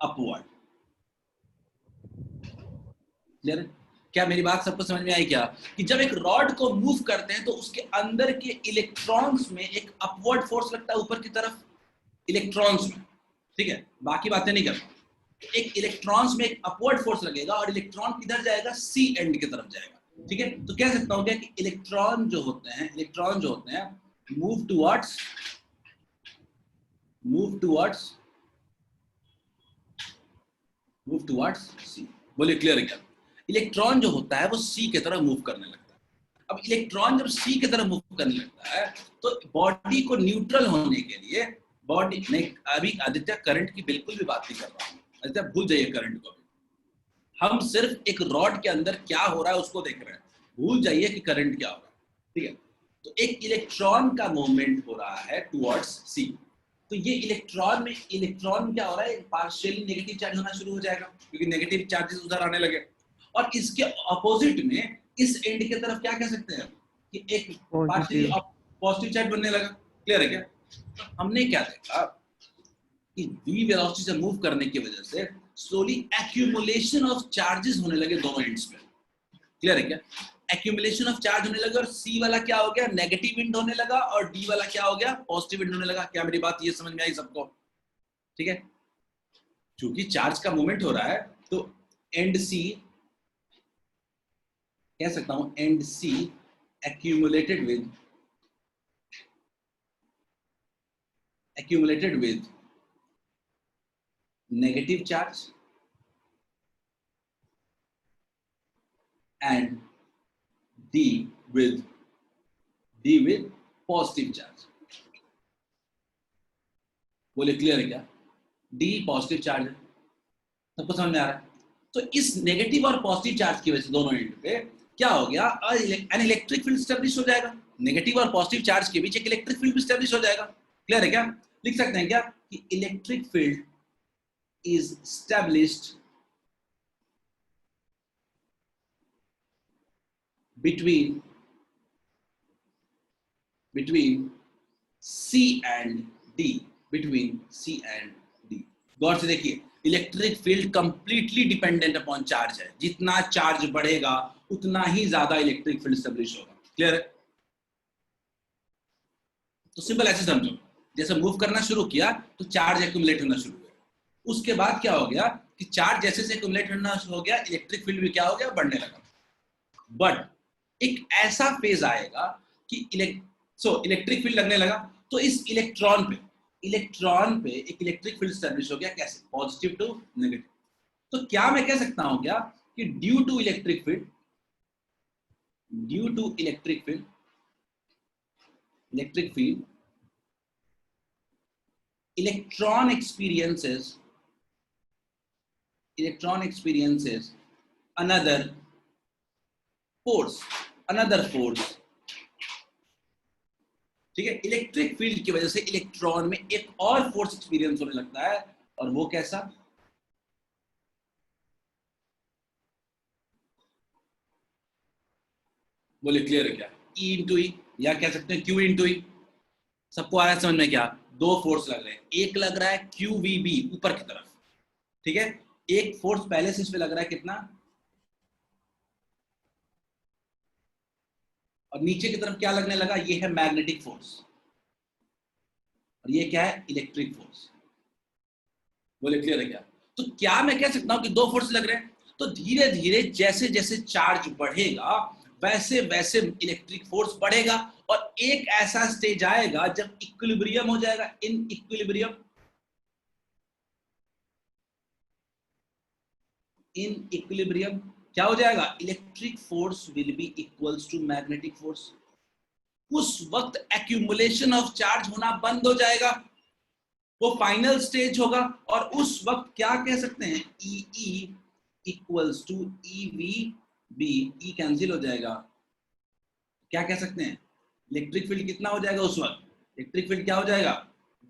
अपवर्ड। क्लियर है? क्या मेरी बात सबको समझ में आई क्या? कि जब एक रॉड को मूव करते हैं तो उसके अंदर के इलेक्ट्रॉन्स में एक अपवर्ड फोर्स लगता है ऊपर की तरफ, इलेक्ट्रॉन्स में, ठीक है, बाकी बातें नहीं करता। एक इलेक्ट्रॉन्स में एक अपवर्ड फोर्स लगेगा और इलेक्ट्रॉन किधर जाएगा? सी एंड की तरफ जाएगा, ठीक है। तो कह सकता हूं क्या कि इलेक्ट्रॉन जो होते हैं मूव टुवर्ड्स सी। बोलिए, क्लियर है क्या? इलेक्ट्रॉन जो होता है वो सी की तरफ मूव करने लगता है। अब इलेक्ट्रॉन जब सी की तरफ मूव करने लगता है तो बॉडी को न्यूट्रल होने के लिए, बॉडी नहीं, अभी आदित्य करंट की बिल्कुल भी बात नहीं कर रहा हूं, आदित्य भूल जाइए करंट को। हम सिर्फ एक रॉड के अंदर क्या हो रहा है उसको देख रहे हैं, भूल जाइए कि करंट क्या हो रहा है, ठीक है। तो एक इलेक्ट्रॉन का मूवमेंट हो रहा है टुवर्ड्स सी, तो ये इलेक्ट्रॉन क्या हो रहा है? पार्शियली नेगेटिव चार्ज होना शुरू हो जाएगा क्योंकि नेगेटिव चार्जेस उधर आने लगे। और इसके अपोजिट में इस एंड की तरफ क्या कह सकते हैं कि एक पार्शियली पॉजिटिव चार्ज बनने लगा। क्लियर है क्या? तो हमने क्या देखा कि v वेलोसिटी से मूव करने की वजह से स्लोली एक्यूमुलेशन ऑफ चार्जेस होने लगे दोनों एंड्स पे। क्लियर है क्या? एक्यूमुलेशन ऑफ चार्ज होने लगा और C वाला क्या हो गया? नेगेटिव विंड होने लगा और D वाला क्या हो गया? पॉजिटिव विंड होने लगा। क्या मेरी बात ये समझ में आई सबको? ठीक है, क्योंकि चार्ज का मूवमेंट हो रहा है तो एंड C, कह सकता हूं and C accumulated with negative charge and D with positive charge। बोले, क्लियर है क्या? D पॉजिटिव चार्ज है, सबको समझ में आ रहा है? तो इस नेगेटिव और पॉजिटिव चार्ज की वजह से दोनों एंड पे क्या हो गया? एन इलेक्ट्रिक फील्ड स्टैब्लिश हो जाएगा। नेगेटिव और पॉजिटिव चार्ज के बीच एक इलेक्ट्रिक फील्ड स्टैब्लिश हो जाएगा। क्लियर है क्या? लिख सकते हैं क्या कि electric field is established between C and D, between C and D। गौर से देखिए, electric field completely dependent upon charge है। जितना चार्ज बढ़ेगा उतना ही ज्यादा इलेक्ट्रिक फील्ड स्टैब्लिश होगा। क्लियर है? तो सिंपल ऐसे समझो, जैसे मूव करना शुरू किया तो चार्ज एक्यूमुलेट होना शुरू हुआ, उसके बाद क्या हो गया कि चार्ज जैसे जैसे एक्यूमुलेट होना शुरू हो गया, इलेक्ट्रिक फील्ड भी क्या हो गया? बढ़ने लगा। बट एक ऐसा फेज आएगा कि इलेक्ट्रिक फील्ड लगने लगा तो इस इलेक्ट्रॉन पे एक इलेक्ट्रिक फील्ड स्टैब्लिश हो गया। कैसे? Positive to negative. तो क्या मैं कह सकता हूं क्या कि due to electric field electron experiences another force। ठीक है, इलेक्ट्रिक फील्ड की वजह से इलेक्ट्रॉन में एक और फोर्स एक्सपीरियंस होने लगता है, और वो कैसा? बोले, क्लियर है क्या? E into E। या कह सकते हैं Q इंटू ई। सबको आ रहा है समझ में? क्या दो फोर्स लग रहे हैं, एक लग रहा है QVB ऊपर की तरफ, ठीक है, एक फोर्स पहले से इस पे लग रहा है कितना, और नीचे की तरफ क्या लगने लगा, ये है मैग्नेटिक फोर्स, और ये क्या है, इलेक्ट्रिक फोर्स। बोले क्लियर है क्या? तो क्या मैं कह सकता हूं कि दो फोर्स लग रहे हैं, तो धीरे धीरे जैसे जैसे चार्ज बढ़ेगा वैसे वैसे इलेक्ट्रिक फोर्स बढ़ेगा, और एक ऐसा स्टेज आएगा जब इक्विलिब्रियम हो जाएगा, इन इक्विलिब्रियम, इन इक्विलिब्रियम क्या हो जाएगा, electric force will be equals to magnetic force. उस वक्त एक्यूमुलेशन ऑफ चार्ज होना बंद हो जाएगा, वो फाइनल स्टेज होगा, और उस वक्त क्या कह सकते हैं, E equals to E V B, E cancel हो जाएगा, क्या कह सकते हैं, इलेक्ट्रिक फील्ड कितना हो जाएगा उस वक्त, इलेक्ट्रिक फील्ड क्या हो जाएगा,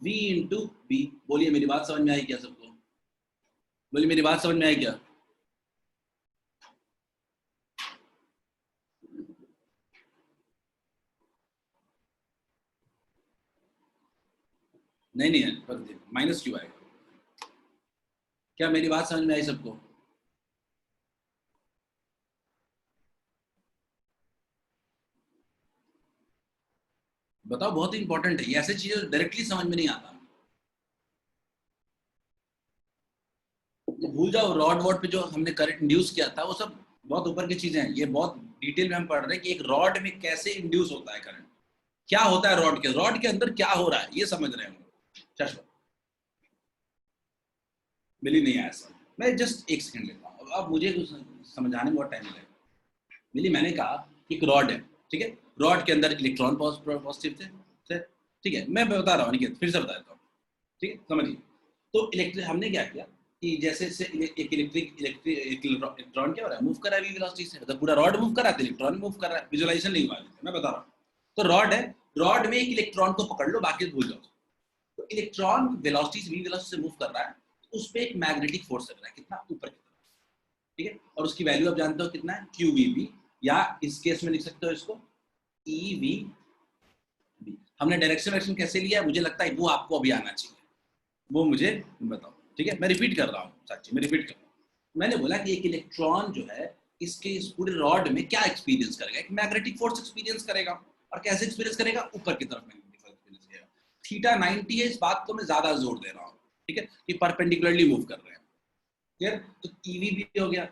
V इंटू बी। बोलिए मेरी बात समझ में आई क्या सबको? बोलिए मेरी बात समझ में आई क्या? नहीं नहीं है, माइनस क्यों आएगा? क्या मेरी बात समझ में आई सबको? बताओ, बहुत ही इंपॉर्टेंट है ये, ऐसे चीजें डायरेक्टली समझ में नहीं आता। भूल जाओ रॉड वॉड पे जो हमने करंट इंड्यूस किया था, वो सब बहुत ऊपर की चीजें हैं, ये बहुत डिटेल में हम पढ़ रहे हैं कि एक रॉड में कैसे इंड्यूस होता है करंट, क्या होता है रॉड के अंदर क्या हो रहा है, ये समझ रहे हैं हम। चलो मिली नहीं आया सर, मैं जस्ट एक सेकंड लेता हूँ, अब मुझे कुछ समझाने में बहुत टाइम लगेगा। मिली, मैंने कहा कि एक रॉड है, ठीक है, रॉड के अंदर इलेक्ट्रॉन पॉजिटिव थे, ठीक है, मैं बता रहा हूँ, फिर से बता देता हूँ, ठीक है, समझिए। तो इलेक्ट्रिक हमने क्या किया कि जैसे से एक इलेक्ट्रॉन क्या हो रहा है, मूव कर रहा है v वेलोसिटी से, मतलब पूरा रॉड मूव कर रहा है, इलेक्ट्रॉन मूव कर रहा है, विजुअलाइजेशन नहीं हुआ, मैं बता रहा हूँ। तो रॉड है, रॉड में एक इलेक्ट्रॉन को पकड़ लो, बाकी भूल जाओ। तो इलेक्ट्रॉन वेलोसिटी v वेलोसिटी से मूव कर रहा है, उस पर एक मैग्नेटिक फोर्स लग रहा है, कितना, ऊपर की तरफ, ठीक है, और उसकी वैल्यू आप जानते हो कितना है, QVB, या इस केस में लिख सकते हो इसको EVB। हमने डायरेक्शन कैसे लिया है, मुझे लगता है वो आपको अभी आना चाहिए, वो मुझे बताओ, ठीक है, मैं रिपीट कर रहा हूँ साक्षी, मैं रिपीट कर रहा हूँ। मैंने बोला कि एक इलेक्ट्रॉन जो है इसके इस पूरे रॉड में क्या एक्सपीरियंस करेगा, एक मैग्नेटिक फोर्स एक्सपीरियंस करेगा, और कैसे एक्सपीरियंस करेगा, ऊपर की तरफ मैग्नेटिक फोर्स एक्सपीरियंस करेगा। थीटा 90 है, इस बात को मैं ज्यादा जोर दे रहा हूँ, ठीक है, कि परपेंडिकुलरली मूव कर रहे हैं, क्लियर? तो EVB हो गया।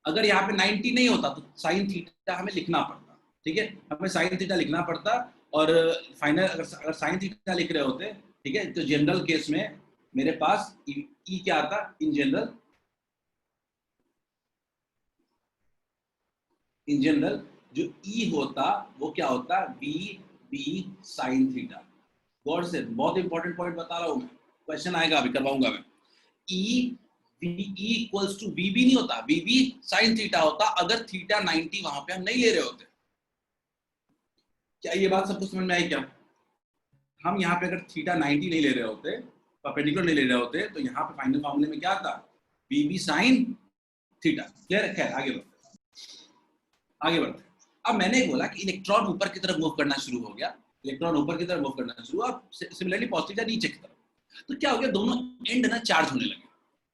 अगर यहाँ पे 90 नहीं होता तो साइन थीटा हमें लिखना पड़ता, ठीक है, हमें साइन थीटा लिखना पड़ता, और फाइनल अगर साइन थीटा लिख रहे होते, ठीक है, तो जनरल केस में मेरे पास ई क्या आता, इन जनरल जो ई होता वो क्या होता, VB साइन थीटा। गौर से, बहुत इंपॉर्टेंट पॉइंट बता रहा हूं मैं, क्वेश्चन आएगा अभी, करवाऊंगा मैं। ई इक्वल्स टू VB नहीं होता, VB साइन थीटा होता अगर थीटा 90 वहां पे हम नहीं ले रहे होते। क्या ये बात सबको समझ में आई क्या? हम यहाँ पे अगर थीटा 90 नहीं ले रहे होते, परपेंडिकुलर नहीं ले रहे होते, तो यहाँ पे फाइनल फॉर्मूले में क्या आता, VB साइन थीटा। क्लियर है? खैर आगे बढ़ते। अब मैंने बोला कि इलेक्ट्रॉन ऊपर की तरफ मूव करना शुरू हो गया, इलेक्ट्रॉन ऊपर की तरफ मूव करना शुरू हुआ, सिमिलरली पॉजिटिव नीचे की तरफ। तो क्या हो गया, दोनों एंड ना चार्ज होने लगे,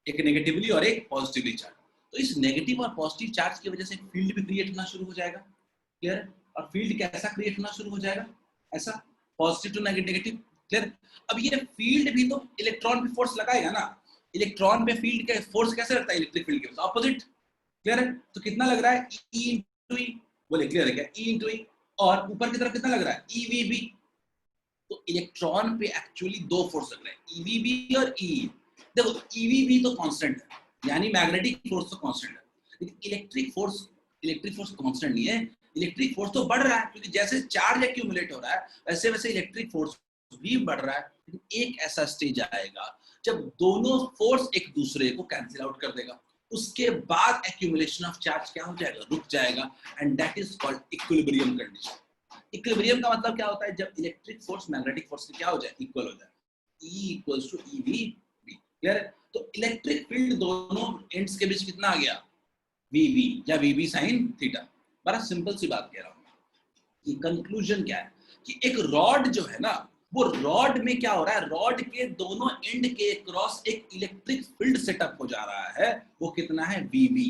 एक नेगेटिवली और एक पॉजिटिवली चार्ज। तो इस नेगेटिव और पॉजिटिव चार्ज की वजह से फील्ड भी क्रिएट होना शुरू हो जाएगा। क्लियर? और फील्ड कैसा क्रिएट होना शुरू हो जाएगा, ऐसा, पॉजिटिव टू नेगेटिव। क्लियर? अब ये फील्ड भी तो इलेक्ट्रॉन पे फोर्स लगाएगा ना, इलेक्ट्रॉन पे फील्ड का फोर्स कैसे लगता है, इलेक्ट्रिक फील्ड के ऑपोजिट। क्लियर है? तो कितना लग रहा है, E इंटू ई। बोले क्लियर है क्या, E इंटू ई। और ऊपर की तरफ कितना लग रहा है, EVB। तो इलेक्ट्रॉन पे एक्चुअली दो फोर्स लग रहे हैं, EVB और E। देखो EVB तो कांस्टेंट है, यानी मैग्नेटिक फोर्स तो कांस्टेंट है, लेकिन इलेक्ट्रिक फोर्स कांस्टेंट नहीं है, इलेक्ट्रिक फोर्स तो बढ़ रहा है, क्योंकि जैसे चार्ज एक्यूमुलेट हो रहा है वैसे वैसे इलेक्ट्रिक फोर्स भी बढ़ रहा है। लेकिन एक ऐसा स्टेज आएगा जब दोनों फोर्स एक दूसरे को कैंसिल आउट कर देगा, उसके बाद एक्यूमुलेशन ऑफ चार्ज क्या हो जाएगा, रुक जाएगा, and that is called equilibrium condition. Equilibrium का मतलब क्या होता है, जब इलेक्ट्रिक फोर्स मैग्नेटिक फोर्स से क्या हो जाए, इक्वल हो जाए, E equals to EVB। Clear है? तो इलेक्ट्रिक फील्ड दोनों एंड्स के बीच कितना आ गया, VB या VB साइन थीटा। बड़ा सिंपल सी बात कह रहा हूं, कि कंक्लूजन क्या है कि एक रॉड जो है ना, वो रॉड में क्या हो रहा है, रॉड के दोनों एंड के क्रॉस एक इलेक्ट्रिक फील्ड सेटअप हो जा रहा है, वो कितना है VV।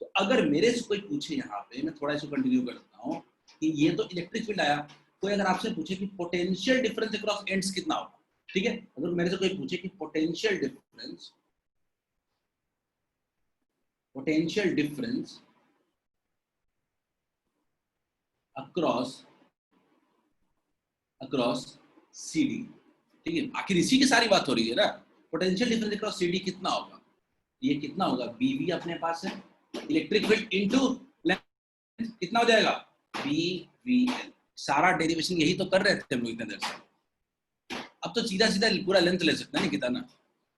तो अगर मेरे से कोई पूछे, यहाँ पे मैं थोड़ा इसको कंटिन्यू करता हूँ कि ये तो इलेक्ट्रिक फील्ड आया, कोई अगर आपसे पूछे कि पोटेंशियल डिफरेंस अक्रॉस एंड्स कितना होगा, ठीक है, अगर मेरे से कोई पूछे कि पोटेंशियल डिफरेंस अक्रॉस CD, ठीक है, आखिर इसी की सारी बात हो रही है ना, पोटेंशियल डिफरेंस अक्रॉस CD कितना होगा, ये कितना होगा, BV अपने पास है, इलेक्ट्रिक फील्ड इनटू लेंथ कितना हो जाएगा, BVL। सारा डेरिवेशन यही तो कर रहे थे हम लोग इतने देर से। अब तो सीधा सीधा पूरा लेंथ ले सकते हैं निकिता ना,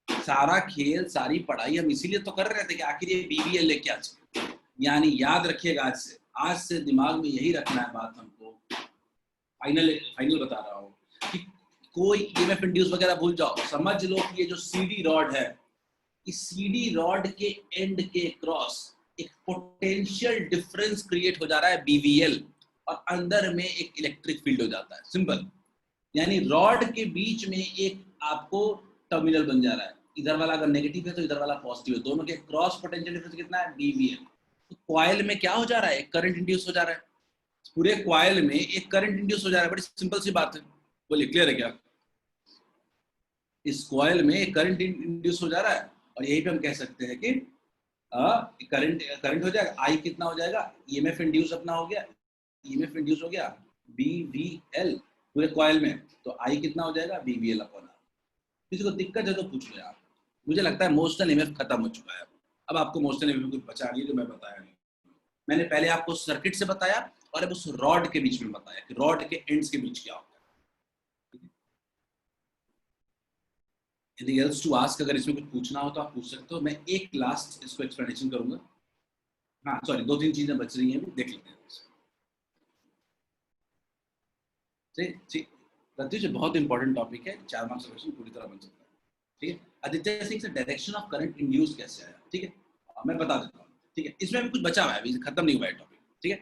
सारा खेल सारी पढ़ाई हम इसीलिए तो कर रहे थे कि आखिर ये BVL लेके आ जाए। यानी याद रखिएगा, आज से दिमाग में यही रखना है बात हमको, फाइनल बता रहा हूँ कि कोई EMF इंड्यूस वगैरह भूल जाओ, समझ लो कि ये जो CD रॉड है, इस CD रॉड के एंड के क्रॉस एक पोटेंशियल डिफरेंस क्रिएट हो जा रहा है BVL, और अंदर में एक इलेक्ट्रिक फील्ड हो जाता है, सिंपल। यानी रॉड के बीच में एक आपको टर्मिनल बन जा रहा है, इधर वाला अगर नेगेटिव है तो इधर वाला पॉजिटिव है, दोनों के क्रॉस पोटेंशियल डिफरेंस कितना है, BVL। तो कॉइल में क्या हो जा रहा है, एक करंट इंड्यूस हो जा रहा है, पूरे कॉइल में एक करंट इंड्यूस हो जा रहा है, बड़ी सिंपल सी बात है, बोलिए क्लियर है क्या, इस कॉइल में एक करंट इंड्यूस हो जा रहा है, और यही पे हम कह सकते हैं कि करंट हो जाएगा, आई कितना हो जाएगा, EMF इंड्यूस अपना हो गया, EMF इंड्यूस हो गया BVL पूरे कॉइल में, तो आई कितना हो जाएगा, BVL अपॉन आर। किसी को दिक्कत है तो पूछ लो आप, मुझे लगता है मोशनल EMF खत्म हो चुका है, अब आपको मोशनल EMF कुछ बचा नहीं जो मैं बताया नहीं, मैंने पहले आपको सर्किट से बताया और अब उस रॉड के बीच में बताया कि रॉड के एंड्स के बीच क्या होता है। Anything else to ask? अगर इसमें कुछ पूछना हो तो आप पूछ सकते हो, मैं एक लास्ट इसको एक्सप्लेनेशन करूंगा। हाँ सॉरी, 2-3 चीजें बच रही हैं, देख लेते हैं। ठीक, प्रत्युष बहुत इंपॉर्टेंट टॉपिक है, 4 मार्क्स का क्वेश्चन पूरी तरह बन सकता है, ठीक है। आदित्य सिंह से डायरेक्शन ऑफ करंट इंड्यूस कैसे आया, ठीक है, मैं बता देता हूँ, ठीक है, इसमें भी कुछ बचा हुआ है, अभी खत्म नहीं हुआ है टॉपिक, ठीक है।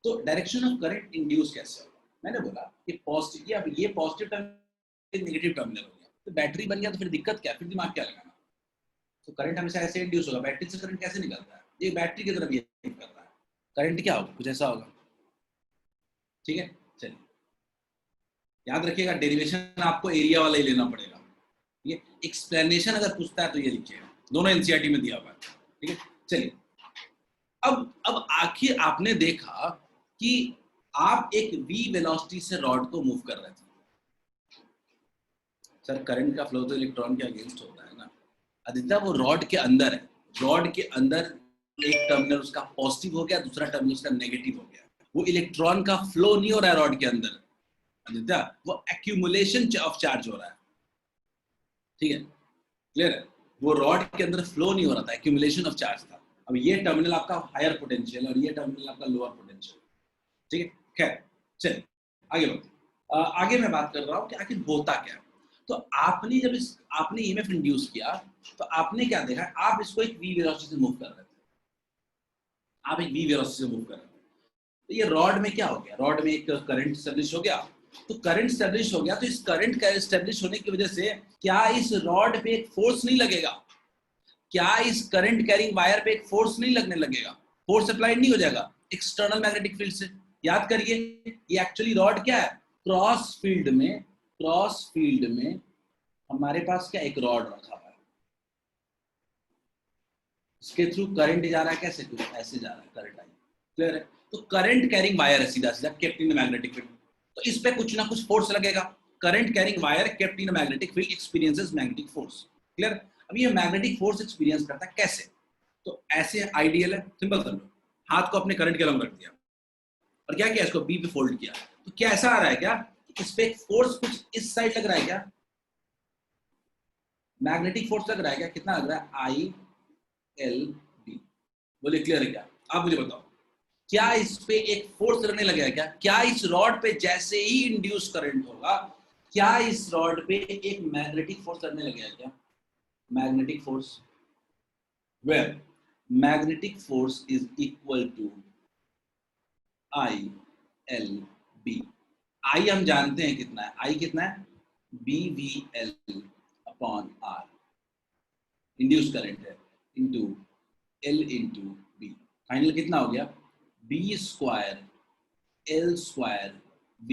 तो डायरेक्शन ऑफ करंट इंड्यूस कैसे होगा, मैंने बोला कि पॉजिटिव, अब ये पॉजिटिव टर्मिनल नेगेटिव टर्मिनल हो गया, तो बैटरी बन गया, तो फिर दिक्कत क्या, फिर दिमाग क्या लगाना, तो करंट हमेशा ऐसे इंड्यूस होगा, बैटरी से करंट कैसे निकलता है, ये बैटरी की तरफ ये कर रहा है, करंट क्या होगा, कुछ ऐसा होगा, ठीक है। चलिए याद रखिएगा, डेरिवेशन आपको एरिया वाला ही लेना पड़ेगा, ये एक्सप्लेनेशन अगर पूछता है तो ये लिखिएगा, दोनों NCERT में दिया हुआ है, ठीक है। चलिए अब आखिर आपने देखा कि आप एक V वेलोसिटी से रॉड को मूव कर रहे थे, सर करंट का फ्लो तो इलेक्ट्रॉन के अगेंस्ट होता है ना, आदित्य वो रॉड के अंदर है, रॉड के अंदर एक टर्मिनल उसका पॉजिटिव हो गया, दूसरा टर्मिनल उसका नेगेटिव हो गया, वो इलेक्ट्रॉन का फ्लो नहीं हो रहा है रॉड के अंदर आदित्य, वो एक्यूमुलेशन ऑफ चार्ज हो रहा है, ठीक है, क्लियर है, वो रॉड के अंदर फ्लो नहीं हो रहा था, एक्यूमुलेशन ऑफ चार्ज था। अब ये टर्मिनल आपका हायर पोटेंशियल और ये टर्मिनल आपका लोअर पोटेंशियल, ठीक है। खैर चलिए आगे बढ़ते, आगे मैं बात कर रहा हूँ कि आखिर होता क्या है। तो आपने जब आपने EMF इंड्यूस किया तो आपने क्या देखा, आप इसको एक V वेलोसिटी से मूव कर रहे थे, आप एक V वेलोसिटी से मूव कर रहे थे, तो ये रॉड में क्या हो गया, रॉड में एक करंट स्टैब्लिश हो गया, तो करंट स्टैब्लिश हो गया, तो इस करंट का स्टैब्लिश होने की वजह से क्या इस रॉड पे एक फोर्स नहीं लगेगा, क्या इस करंट कैरिंग वायर पे एक फोर्स नहीं लगने लगेगा, फोर्स अप्लाइड नहीं हो जाएगा एक्सटर्नल मैग्नेटिक फील्ड से। याद करिए, ये एक्चुअली रॉड क्या है, क्रॉस फील्ड में हमारे पास क्या एक रॉड रखा हुआ है, इसके थ्रू करंट जा रहा है, कैसे, कुछ ऐसे जा रहा है करंट आई, क्लियर है। तो करंट कैरिंग वायर है, सीधा सीधा kept in the magnetic field, तो इस पे कुछ ना कुछ फोर्स लगेगा, current carrying wire kept in the magnetic field experiences magnetic force, clear. अब ये मैग्नेटिक फोर्स एक्सपीरियंस करता है कैसे, तो ऐसे आइडियल है, सिंपल कर लो, हाथ को अपने करंट के अलग रख दिया और क्या किया, इसको बी पे फोल्ड किया, तो क्या ऐसा आ रहा है क्या, इस पे फोर्स कुछ इस साइड लग रहा है क्या, मैग्नेटिक फोर्स लग रहा है क्या, कितना लग रहा है, ILB, बोलिए क्लियर है क्या, आप मुझे बताओ, क्या इस पे एक फोर्स लगने लगेगा क्या इस रॉड पे जैसे ही इंड्यूस करंट होगा, क्या इस रॉड पे एक मैग्नेटिक फोर्स लगने लगेगा क्या, magnetic force, where magnetic force is equal to ILB, I हम जानते हैं कितना है, आई कितना है, BVL upon R induce current है into L into B। Final कितना हो गया, B square L square B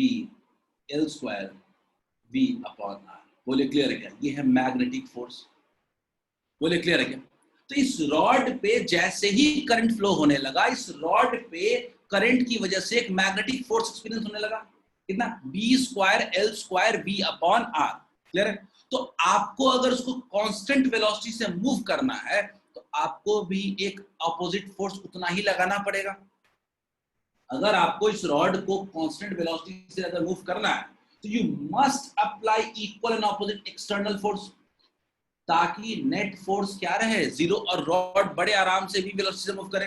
L square V upon R। बोले क्लियर है क्या, ये है मैग्नेटिक फोर्स। बोले क्लियर है क्या। तो इस रॉड पे जैसे ही करंट फ्लो होने लगा, इस रॉड पे करंट की वजह से एक मैग्नेटिक फोर्स एक्सपीरियंस होने लगा, कितना, B square L square V upon R। Clear है। तो आपको अगर उसको कांस्टेंट वेलोसिटी से मूव करना है तो आपको भी एक ऑपोजिट फोर्स उतना ही लगाना पड़ेगा। अगर आपको इस रॉड को कांस्टेंट वेलोसिटी से अगर मूव करना है तो you must apply equal and opposite external force, ताकि नेट फोर्स क्या रहे, जीरो, और रॉड बड़े आराम से भी वेलोसिटी से मूव करे।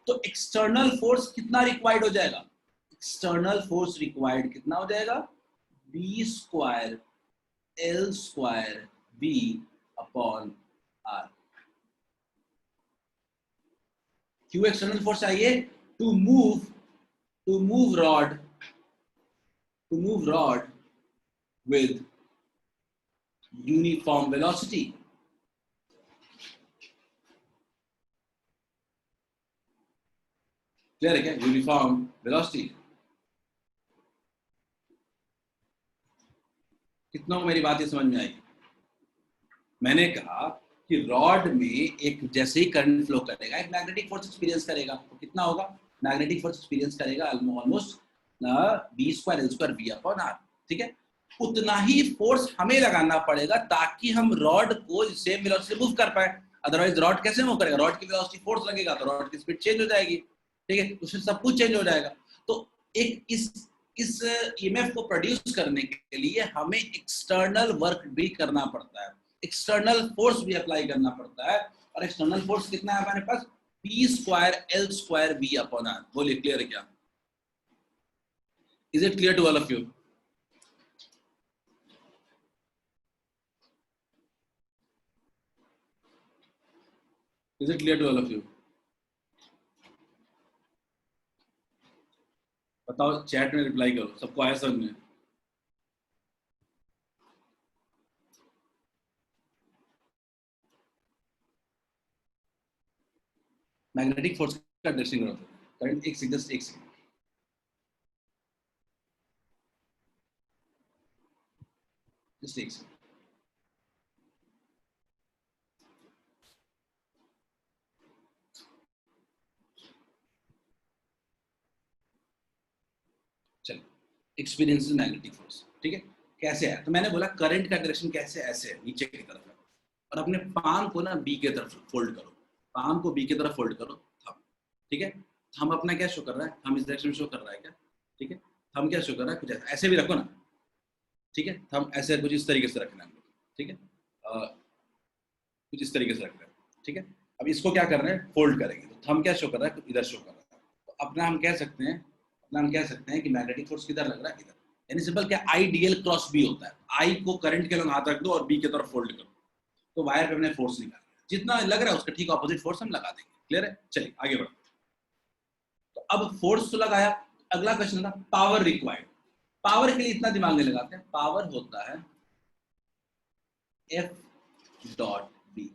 तो एक्सटर्नल फोर्स कितना रिक्वायर्ड हो जाएगा, एक्सटर्नल फोर्स रिक्वायर्ड कितना हो जाएगा, B square L square B upon R। क्यों एक्सटर्नल फोर्स चाहिए, to move rod with uniform velocity। Clear है क्या, यूनिफॉर्म वेलोसिटी। कितनों को मेरी बात ये समझ में आई। मैंने कहा कि रॉड में एक जैसे ही करंट फ्लो करेगा एक मैग्नेटिक फोर्स एक्सपीरियंस करेगा, तो कितना होगा, मैग्नेटिक फोर्स एक्सपीरियंस करेगा almost B square L square V upon R। ठीक है, उतना ही फोर्स हमें लगाना पड़ेगा ताकि हम रॉड को सेम वेलोसिटी से मूव कर पाए। अदरवाइज रॉड कैसे मूव करेगा, रॉड की वेलोसिटी फोर्स लगेगा तो रॉड की स्पीड चेंज हो जाएगी। ठीक है, उससे सब कुछ चेंज हो जाएगा। तो एक इस ईएमएफ को प्रोड्यूस करने के लिए हमें एक्सटर्नल वर्क भी करना पड़ता है, एक्सटर्नल फोर्स भी अप्लाई करना पड़ता है। और एक्सटर्नल फोर्स कितना है हमारे पास, B square L square V upon R। बोलिए क्लियर है क्या, is it clear to all of you. Is it clear to all of you? बताओ, चैट में रिप्लाई करो, सबको आया समझ में। मैग्नेटिक फोर्स का डायरेक्शन करो, करंट एक सेकंड, एक सेकंड, जस्ट एक सेकंड। चलो, एक्सपीरियंस मैग्नेटिक फोर्स। ठीक है, कैसे है, तो मैंने बोला करंट का डायरेक्शन कैसे, ऐसे है, नीचे की तरफ है। और अपने पाम को ना B की तरफ फोल्ड करो, पाम को B की तरफ फोल्ड करो, थंब। ठीक है, हम अपना क्या शो कर रहा है, हम इस डायरेक्शन में शो कर रहा है क्या। ठीक है, हम क्या शो कर रहा है, कुछ ऐसे भी रखो ना। ठीक है, हम ऐसे कुछ इस तरीके से रखना है। ठीक है, कुछ इस तरीके से रखना है। ठीक है, अब इसको क्या कर रहे हैं, फोल्ड करेंगे, तो थंब क्या शो कर रहा है, इधर शो कर रहा है। तो अपना हम कह सकते हैं कि मैग्नेटिक फोर्स किधर लग रहा है, इधर। यानी सिंपल क्या, IDL क्रॉस B होता है। आई को करंट के लंग हाथ रख दो और B की तरफ फोल्ड करो, तो वायर पे हमने फोर्स निकाल लिया। जितना लग रहा है उसका ठीक ऑपोजिट फोर्स हम लगा देंगे। क्लियर है, चलिए आगे बढ़ो। तो अब फोर्स तो लगाया, अगला क्वेश्चन था पावर रिक्वायर्ड। पावर के लिए इतना दिमाग नहीं लगाते हैं, पावर होता है F dot B।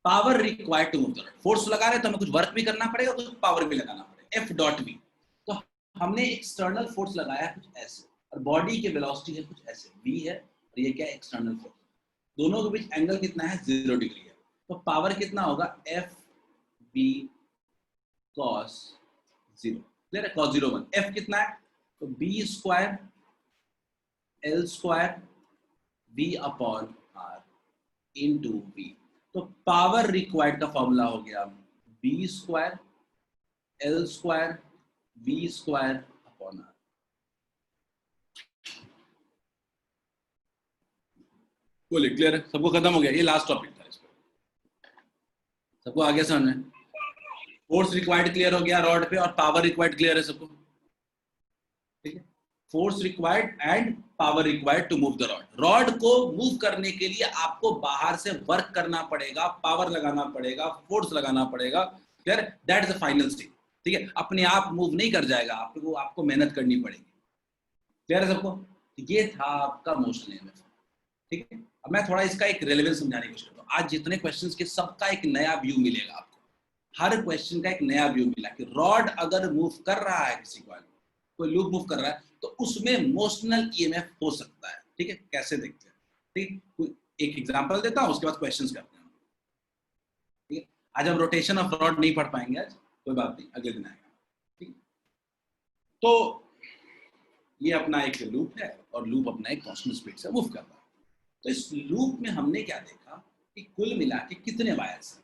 Power required to move the rod, force लगा रहे हैं तो हमें कुछ वर्क भी करना पड़ेगा, कुछ पावर भी लगाना पड़ेगा, F डॉट B। तो हमने एक्सटर्नल फोर्स लगाया कुछ ऐसे, और बॉडी की वेलोसिटी है कुछ ऐसे, V है, और ये क्या है, एक्सटर्नल फोर्स। दोनों के बीच एंगल कितना है, 0 डिग्री है। तो पावर कितना होगा, FB cos 0। क्लियर है, cos 0 1। F कितना है, तो B square L square V upon R into V। तो पावर रिक्वायर्ड का फॉर्मूला हो गया B square L square V square upon R। बोलिए क्लियर है, सबको खत्म हो गया, ये लास्ट टॉपिक था, इसको सबको आगे समझ में। फोर्स रिक्वायर्ड क्लियर हो गया रॉड पे, और पावर रिक्वायर्ड क्लियर है सबको। ठीक है, force required and power required to move the rod. Rod को मूव करने के लिए आपको बाहर से वर्क करना पड़ेगा, पावर लगाना पड़ेगा, फोर्स लगाना पड़ेगा। Clear, that is the final stage. ठीक है, अपने आप मूव नहीं कर जाएगा, आपको मेहनत करनी पड़ेगी। क्लियर है सबको? ये था आपका मोशनल ईएमएफ। ठीक है, अब मैं थोड़ा इसका एक रेलेवेंस समझाने की कोशिश करता हूँ। आज जितने क्वेश्चंस के सबका एक नया व्यू मिलेगा आपको, हर क्वेश्चन का एक नया व्यू मिला कि रॉड अगर मूव कर रहा है, किसी कॉइल कोई लूप मूव कर रहा है, तो उसमें मोशनल ईएमएफ हो सकता है। ठीक है, कैसे देखते हैं? ठीक, एक एग्जांपल देता हूँ, उसके बाद क्वेश्चंस करते हैं। ठीक है, आज हम रोटेशन ऑफ रॉड नहीं पढ़ पाएंगे, आज कोई बात नहीं, अगले दिन आएगा। ठीक, तो ये अपना एक लूप है और लूप अपना एक कांस्टेंट स्पीड से मूव कर रहा है। तो इस लूप में हमने क्या देखा कि कुल मिला के कितने वायर्स हैं।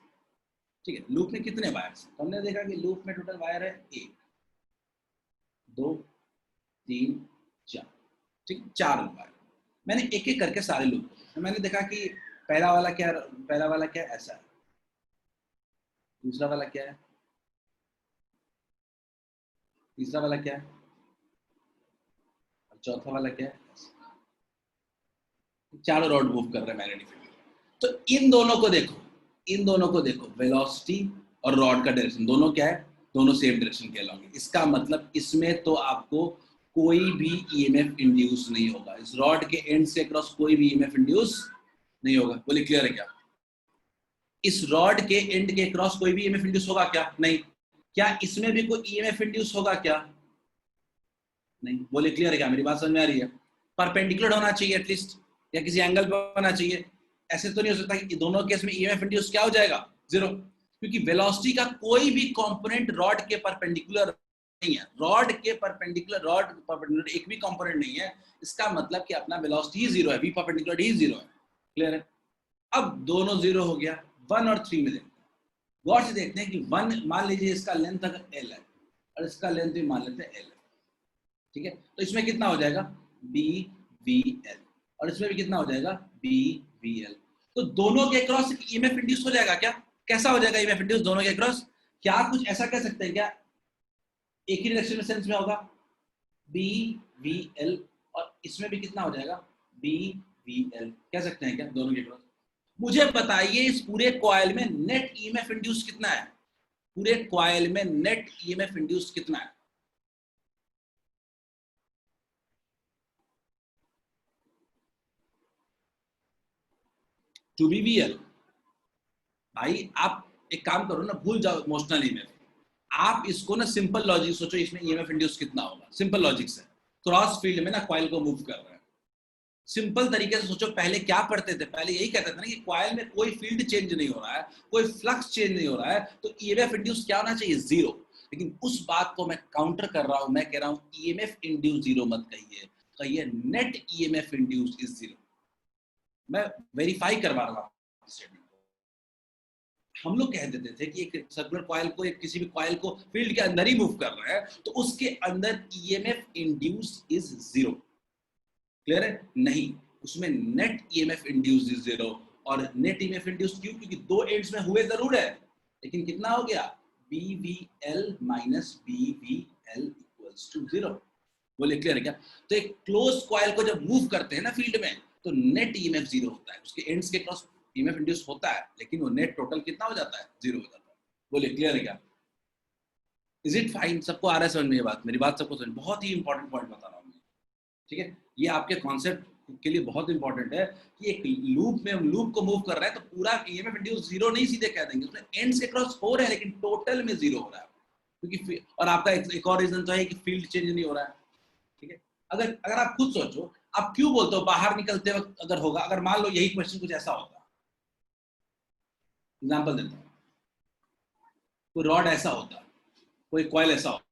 ठीक है, लूप में कितने वायर्स हैं? तो हमने देखा कि लूप में टोटल वायर है 1 2 3 4। ठीक, 4 वायर। मैंने एक एक करके सारे लूप तो मैंने देखा कि पहला वाला क्या ऐसा है, दूसरा वाला क्या है, तीसरा वाला क्या है, और चौथा वाला क्या है। चारों रॉड मूव कर रहे हैं मैग्नेटिक फील्ड। तो इन दोनों को देखो, वेलोसिटी और रॉड का डायरेक्शन दोनों क्या है, दोनों सेम डायरेक्शन के अलॉन्ग है। इसका मतलब इसमें तो आपको कोई भी ईएमएफ इंड्यूस नहीं होगा, इस रॉड के एंड से क्रॉस कोई भी ईएमएफ इंड्यूस नहीं होगा। बोले क्लियर है क्या? इस रॉड के एंड के क्रॉस कोई भी ईएमएफ इंड्यूस होगा क्या? नहीं। क्या इसमें भी कोई ईएमएफ इंड्यूस होगा क्या? नहीं। बोले क्लियर है क्या? मेरी बात समझ में आ रही है? परपेंडिकुलर होना चाहिए एटलीस्ट, या किसी एंगल पर होना चाहिए। ऐसे तो नहीं हो सकता कि दोनों केस में ईएमएफ इंड्यूस क्या हो जाएगा, जीरो, क्योंकि वेलोसिटी का कोई भी कंपोनेंट रॉड के परपेंडिकुलर नहीं है। रॉड परपेंडिकुलर एक भी कंपोनेंट नहीं है। इसका मतलब कि अपना वेलोसिटी ही जीरो है, वी परपेंडिकुलर ही जीरो है। क्लियर है? अब दोनों जीरो हो गया। 1 और 3 में देखते हैं, गौर से देखते हैं कि 1 मान लीजिए इसका लेंथ अगर एल है और इसका लेंथ भी मान लेते हैं एल है। ठीक है, तो इसमें कितना हो जाएगा, बी वी एल, और इसमें भी कितना हो जाएगा, बी वी एल। तो दोनों के क्रॉस ईएमएफ इंड्यूस हो जाएगा क्या? कैसा हो जाएगा ईएमएफ इंड्यूस दोनों के क्रॉस? क्या कुछ ऐसा कह सकते हैं क्या एक ही डायरेक्शन में सेंस में होगा, बी वी एल, और इसमें भी कितना हो जाएगा, बी वी एल, कह सकते हैं क्या दोनों के क्रॉस? मुझे बताइए इस पूरे कॉइल में नेट ईएमएफ इंड्यूस कितना है? पूरे कॉइल में नेट ईएमएफ इंड्यूस कितना है? Two B V L. भाई आप एक काम करो ना, भूल जाओ इमोशनल ईएमएफ, आप इसको ना सिंपल लॉजिक सोचो, इसमें ईएमएफ इंड्यूस कितना होगा। सिंपल लॉजिक से, क्रॉस फील्ड में ना कॉइल को मूव कर रहा है, सिंपल तरीके से सोचो। पहले क्या पढ़ते थे, पहले यही कहते थे ना कि कॉइल में कोई फील्ड चेंज नहीं हो रहा है, कोई फ्लक्स चेंज नहीं हो रहा है, तो ईएमएफ इंड्यूस क्या होना चाहिए, जीरो। लेकिन उस बात को मैं काउंटर कर रहा हूं, मैं कह रहा हूं ईएमएफ इंड्यूस जीरो मत कहिए, कहिए net EMF induce is zero. मैं वेरीफाई करवा रहा हूं स्टेटमेंट। हम लोग कह देते थे कि एक सर्कुलर कॉइल को, एक किसी भी कॉइल को फील्ड के अंदर ही मूव कर रहा है, तो उसके अंदर EMF induce is zero. Clear है? नहीं, उसमें net EMF induce is zero. और नेट ईएमएफ इंड्यूस क्यों? क्योंकि दो एंड्स में हुए जरूर है, लेकिन कितना हो गया, BVL minus BVL equals to zero. बोले क्लियर है क्या? तो एक क्लोज कॉइल को जब मूव करते हैं ना फील्ड में, तो नेट ईएमएफ जीरो होता है, उसके एंड्स के क्रॉस ईएमएफ इंड्यूस होता है, लेकिन वो नेट टोटल कितना हो जाता है, जीरो हो जाता है। बोले क्लियर है क्या? Is it fine? सबको आ रहा है समझ में ये बात? मेरी बात सबको समझ? बहुत ही इंपॉर्टेंट पॉइंट बता रहा हूँ। ठीक है, ये आपके कॉन्सेप्ट के लिए बहुत इंपॉर्टेंट है कि एक लूप में लूप को मूव कर रहा है, तो पूरा ईएमएफ इंड्यूस जीरो नहीं सीधे कह देंगे, उसमें एंड्स के क्रॉस हो रहे हैं, लेकिन टोटल में जीरो हो रहा है, क्योंकि और आपका एक और रीजन तो है कि फील्ड चेंज नहीं हो रहा है। ठीक है, अगर अगर आप खुद सोचो, आप क्यों बोलते हो बाहर निकलते वक्त अगर होगा, अगर मान लो यही क्वेश्चन कुछ ऐसा होता, एग्जाम्पल देता हूँ, कोई रॉड ऐसा होता, कोई कॉइल ऐसा होता,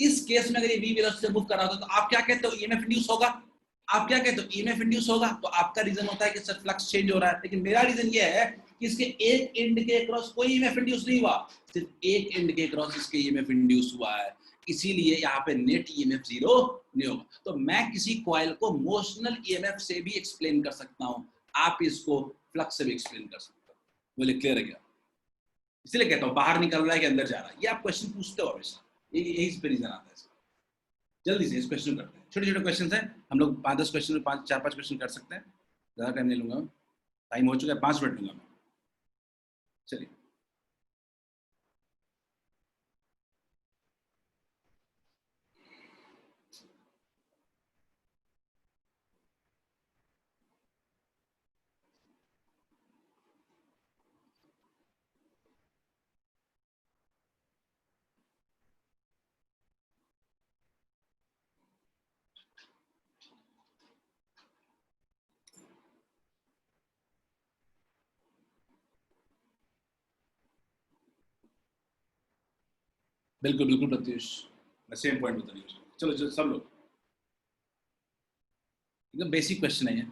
इस केस में अगर ये वी वेलोसिटी से मूव कर रहा होता, तो आप क्या कहते हो, ईएमएफ इंड्यूस होगा? आप क्या कहते हो, ईएमएफ इंड्यूस होगा? तो आपका रीजन होता है कि सर फ्लक्स चेंज हो रहा है, लेकिन मेरा रीजन ये है कि इसके एक एंड के क्रॉस कोई ईएमएफ इंड्यूस नहीं हुआ, सिर्फ एक एंड के क्रॉस इसके ईएमएफ इंड्यूस हुआ है, इसीलिए यहाँ पे नेट ईएमएफ जीरो नहीं होगा। तो मैं किसी कॉइल को मोशनल ईएमएफ से भी एक्सप्लेन कर सकता हूँ, आप इसको फ्लक्स से भी एक्सप्लेन कर सकते हो। बोले क्लियर है क्या? इसलिए कहता हूँ बाहर निकल रहा है कि अंदर जा रहा है, ये आप क्वेश्चन पूछते हो हमेशा, यही इस पे रीजन आता है। जल्दी से इस क्वेश्चन करते हैं, छोटे छोटे क्वेश्चन हैं, हम लोग 5-10 क्वेश्चन में 4-5 क्वेश्चन कर सकते हैं, ज़्यादा टाइम नहीं लूंगा, टाइम हो चुका है, 5 मिनट लूंगा मैं। चलिए, बिल्कुल बिल्कुल प्रत्युष, मैं सेम पॉइंट बता रही हूँ। चलो चलो सब लोग, एकदम बेसिक क्वेश्चन है ये।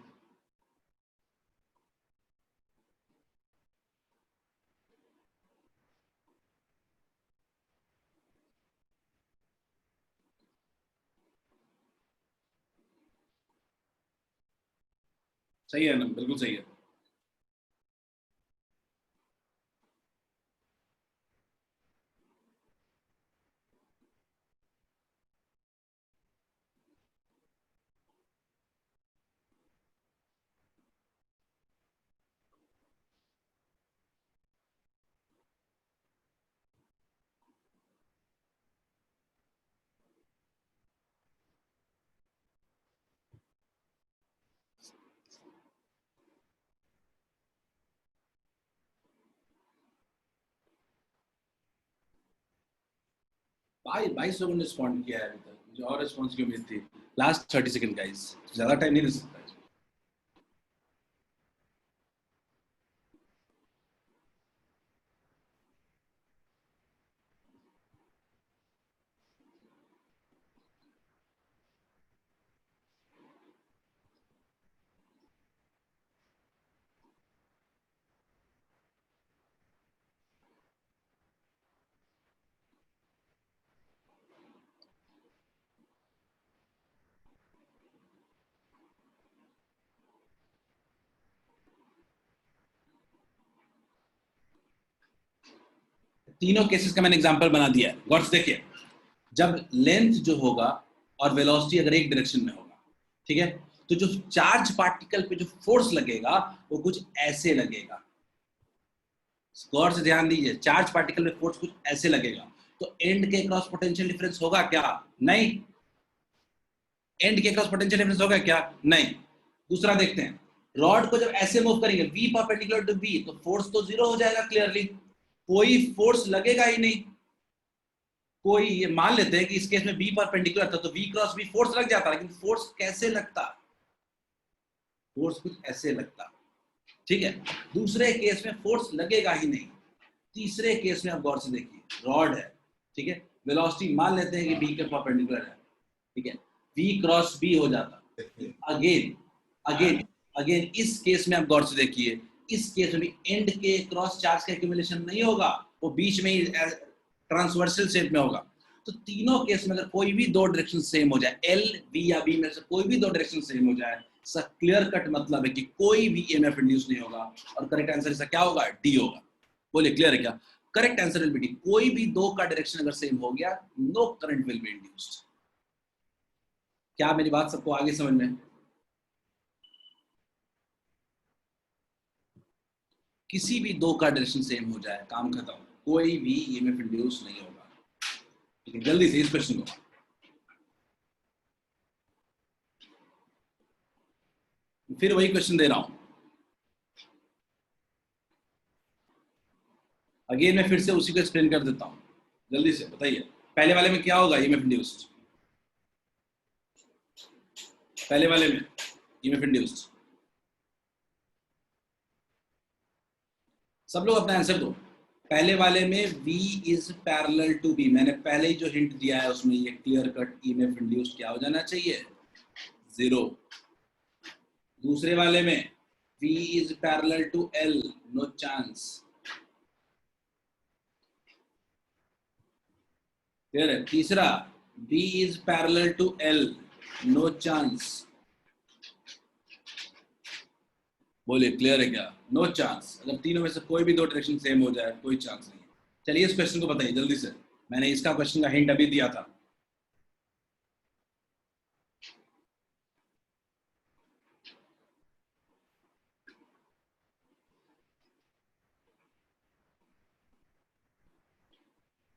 सही है ना, बिल्कुल सही है। भाई 22 लोगों ने रिस्पॉन्ड किया है अभी तक, मुझे और रिस्पॉन्स की उम्मीद थी। लास्ट 30 सेकंड गाइस, ज्यादा टाइम नहीं दे सकता। तीनों केसेस का मैंने एग्जांपल बना दिया है, गौर से देखिए। जब लेंथ जो होगा और वेलोसिटी अगर एक डायरेक्शन में होगा, ठीक है, तो जो चार्ज पार्टिकल पे जो फोर्स लगेगा वो कुछ ऐसे लगेगा। गौर से ध्यान दीजिए, चार्ज पार्टिकल में फोर्स कुछ ऐसे लगेगा। तो एंड के क्रॉस पोटेंशियल डिफरेंस होगा क्या? नहीं। एंड के क्रॉस पोटेंशियल डिफरेंस होगा क्या? नहीं। दूसरा देखते हैं, रॉड को जब ऐसे मूव करेंगे v परपेंडिकुलर टू v, तो फोर्स तो जीरो हो जाएगा क्लियरली, कोई फोर्स लगेगा ही नहीं। कोई, ये मान लेते हैं कि इस केस में v परपेंडिकुलर था तो v क्रॉस v फोर्स लग जाता, लेकिन फोर्स कैसे लगता? फोर्स कुछ ऐसे लगता, ठीक है। दूसरे केस में फोर्स लगेगा ही नहीं। तीसरे केस में आप गौर से देखिए, रॉड है, ठीक है, वेलोसिटी मान लेते हैं कि v के परपेंडिकुलर है, ठीक है, v क्रॉस b हो जाता। अगेन अगेन अगेन इस केस में आप गौर से देखिए, इस केस में भी एंड के क्रॉस चार्ज का एक्यूमुलेशन नहीं होगा, वो बीच में ही ट्रांसवर्सल शेप में होगा। तो तीनों केस में अगर कोई भी दो डायरेक्शन सेम हो जाए, एल बी या बी में से कोई भी दो डायरेक्शन सेम हो जाए, इसका क्लियर कट मतलब है कि कोई भी ईएमएफ इंड्यूस नहीं होगा, और करेक्ट आंसर इसका क्या होगा? डी होगा। बोलिए क्लियर है क्या? Correct answer will be D. कोई भी दो का डायरेक्शन अगर सेम हो गया, no current will be induced. क्या मेरी बात सबको आगे समझ में? किसी भी दो का डायरेक्शन सेम हो जाए, काम खत्म, कोई भी ईएमएफ इंड्यूस नहीं होगा। लेकिन जल्दी से इस क्वेश्चन को, फिर वही क्वेश्चन दे रहा हूं अगेन, मैं फिर से उसी को एक्सप्लेन कर देता हूं, जल्दी से बताइए। पहले वाले में क्या होगा ईएमएफ इंड्यूस्ड? पहले वाले में ईएमएफ इंड्यूस्ड, सब लोग अपना आंसर दो। पहले वाले में V is parallel to B, मैंने पहले ही जो हिंट दिया है उसमें ये क्लियर कट ईएमएफ इंड्यूस्ड क्या हो जाना चाहिए? जीरो। दूसरे वाले में V is parallel to L, no chance. Clear है? तीसरा, B is parallel to L, no chance. बोलिए क्लियर है क्या? No chance. अगर तीनों में से कोई भी दो डायरेक्शन सेम हो जाए, कोई चांस नहीं है। चलिए इस क्वेश्चन को बताइए जल्दी से, मैंने इसका क्वेश्चन का हिंट अभी दिया था।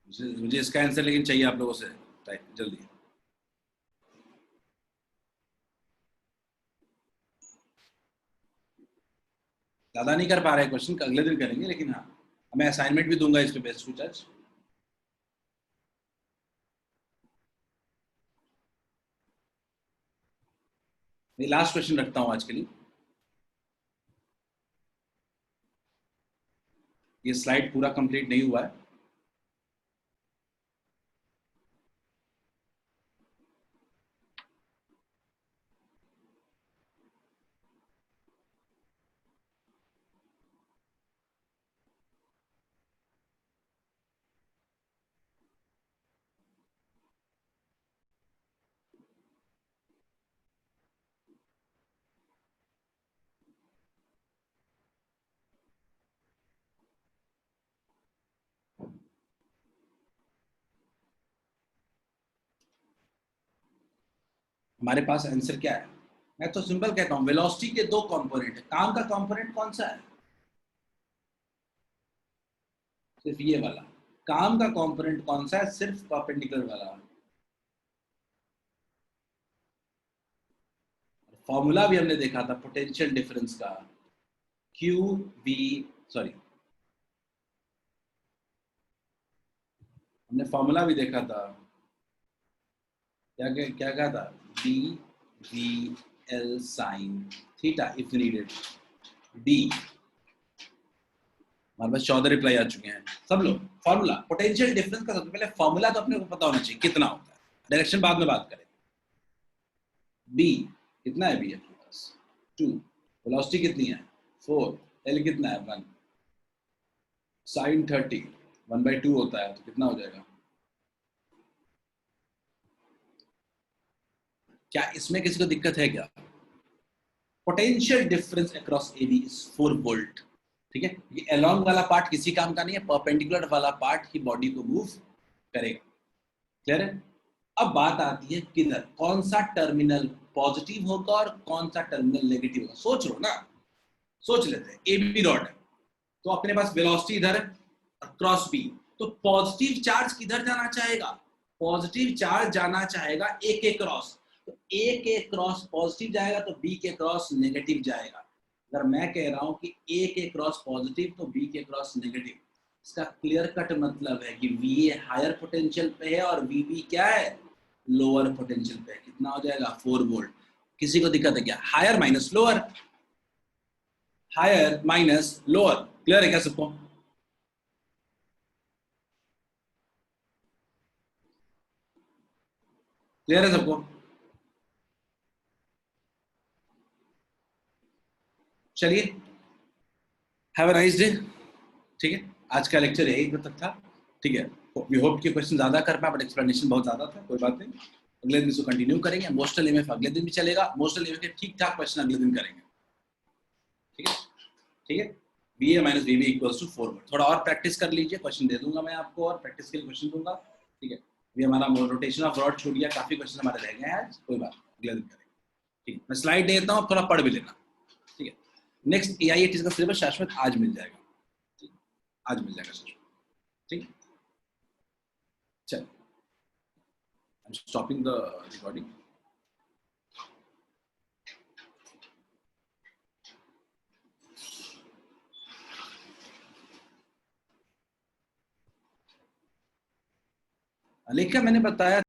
मुझे इसका आंसर लेकिन चाहिए आप लोगों से, जल्दी। ज्यादा नहीं कर पा रहे क्वेश्चन, अगले दिन करेंगे, लेकिन हाँ मैं असाइनमेंट भी दूंगा इस पे बेस्ट कुछ आज। ये लास्ट क्वेश्चन रखता हूँ आज के लिए। ये स्लाइड पूरा कंप्लीट नहीं हुआ है। हमारे पास आंसर क्या है? मैं तो सिंपल कहता हूं, वेलोसिटी के दो कंपोनेंट है, काम का कंपोनेंट कौन सा है? सिर्फ ये वाला। काम का कंपोनेंट कौन सा है? सिर्फ परपेंडिकुलर वाला। फॉर्मूला भी हमने देखा था पोटेंशियल डिफरेंस का, क्यू वी, सॉरी हमने फॉर्मूला भी देखा था, क्या क्या क्या कहा था? B V L sine theta if needed D. हमारे पास 14 रिप्लाई आ चुके हैं सब लोग। फॉर्मूला पोटेंशियल डिफरेंस का सबसे पहले फॉर्मूला तो अपने को पता होना चाहिए कितना होता है, डायरेक्शन बाद में बात करें। बी कितना है? बी अपने पास 2, वेलोसिटी कितनी है? 4, एल कितना है? 1, साइन 30 1/2 होता है, तो कितना हो जाएगा? क्या इसमें किसी को दिक्कत है क्या? Potential difference across AB is 4 volt. ठीक है, ये अलोंग वाला पार्ट किसी काम का नहीं है, परपेंडिकुलर वाला पार्ट ही बॉडी को मूव करेगा। क्लियर है? अब बात आती है किधर, कौन सा टर्मिनल पॉजिटिव होगा और कौन सा टर्मिनल नेगेटिव होगा। सोच लो ना, सोच लेते हैं। ए बी डॉट है, तो अपने पास वेलोसिटी इधर है, क्रॉस बी, तो पॉजिटिव चार्ज किधर जाना चाहेगा? पॉजिटिव चार्ज जाना चाहेगा ए के क्रॉस, तो ए के क्रॉस पॉजिटिव जाएगा तो बी के क्रॉस नेगेटिव जाएगा। अगर मैं कह रहा हूं कि ए के क्रॉस पॉजिटिव तो बी के क्रॉस नेगेटिव, इसका क्लियर कट मतलब है कि वी ए हायर पोटेंशियल पे है और वी बी क्या है? लोअर पोटेंशियल पे। कितना हो जाएगा? 4 वोल्ट। किसी को दिक्कत है क्या? Higher minus lower, higher minus lower. Clear है क्या सबको? क्लियर है सबको? चलिए, हैव अ नाइस डे। ठीक है, आज का लेक्चर यही तक था। ठीक है, वी होप कि क्वेश्चन ज्यादा कर पाए, बट एक्सप्लेनेशन बहुत ज्यादा था, कोई बात नहीं। अगले दिन इसको कंटिन्यू करेंगे। इमोशनल ईएमएफ अगले दिन भी चलेगा, इमोशनल ईएमएफ के ठीक ठाक क्वेश्चन अगले दिन करेंगे। ठीक है, ठीक है। B A minus B B equals to 4 volt. थोड़ा और प्रैक्टिस कर लीजिए, क्वेश्चन दे दूंगा मैं आपको और प्रैक्टिस के लिए क्वेश्चन दूंगा। ठीक है, अभी हमारा रोटेशन ऑफ रॉड छूट गया, काफी क्वेश्चन हमारे रह गए हैं आज, कोई बात नहीं, अगले दिन करेंगे। ठीक है, मैं स्लाइड देता हूँ, थोड़ा पढ़ भी लेना। ठीक है, नेक्स्ट एआईएटी का सिलेबस शाश्वत आज मिल जाएगा। ठीक, आज मिल जाएगा शाश्वत। ठीक, चल, I am stopping the recording. लेखा मैंने बताया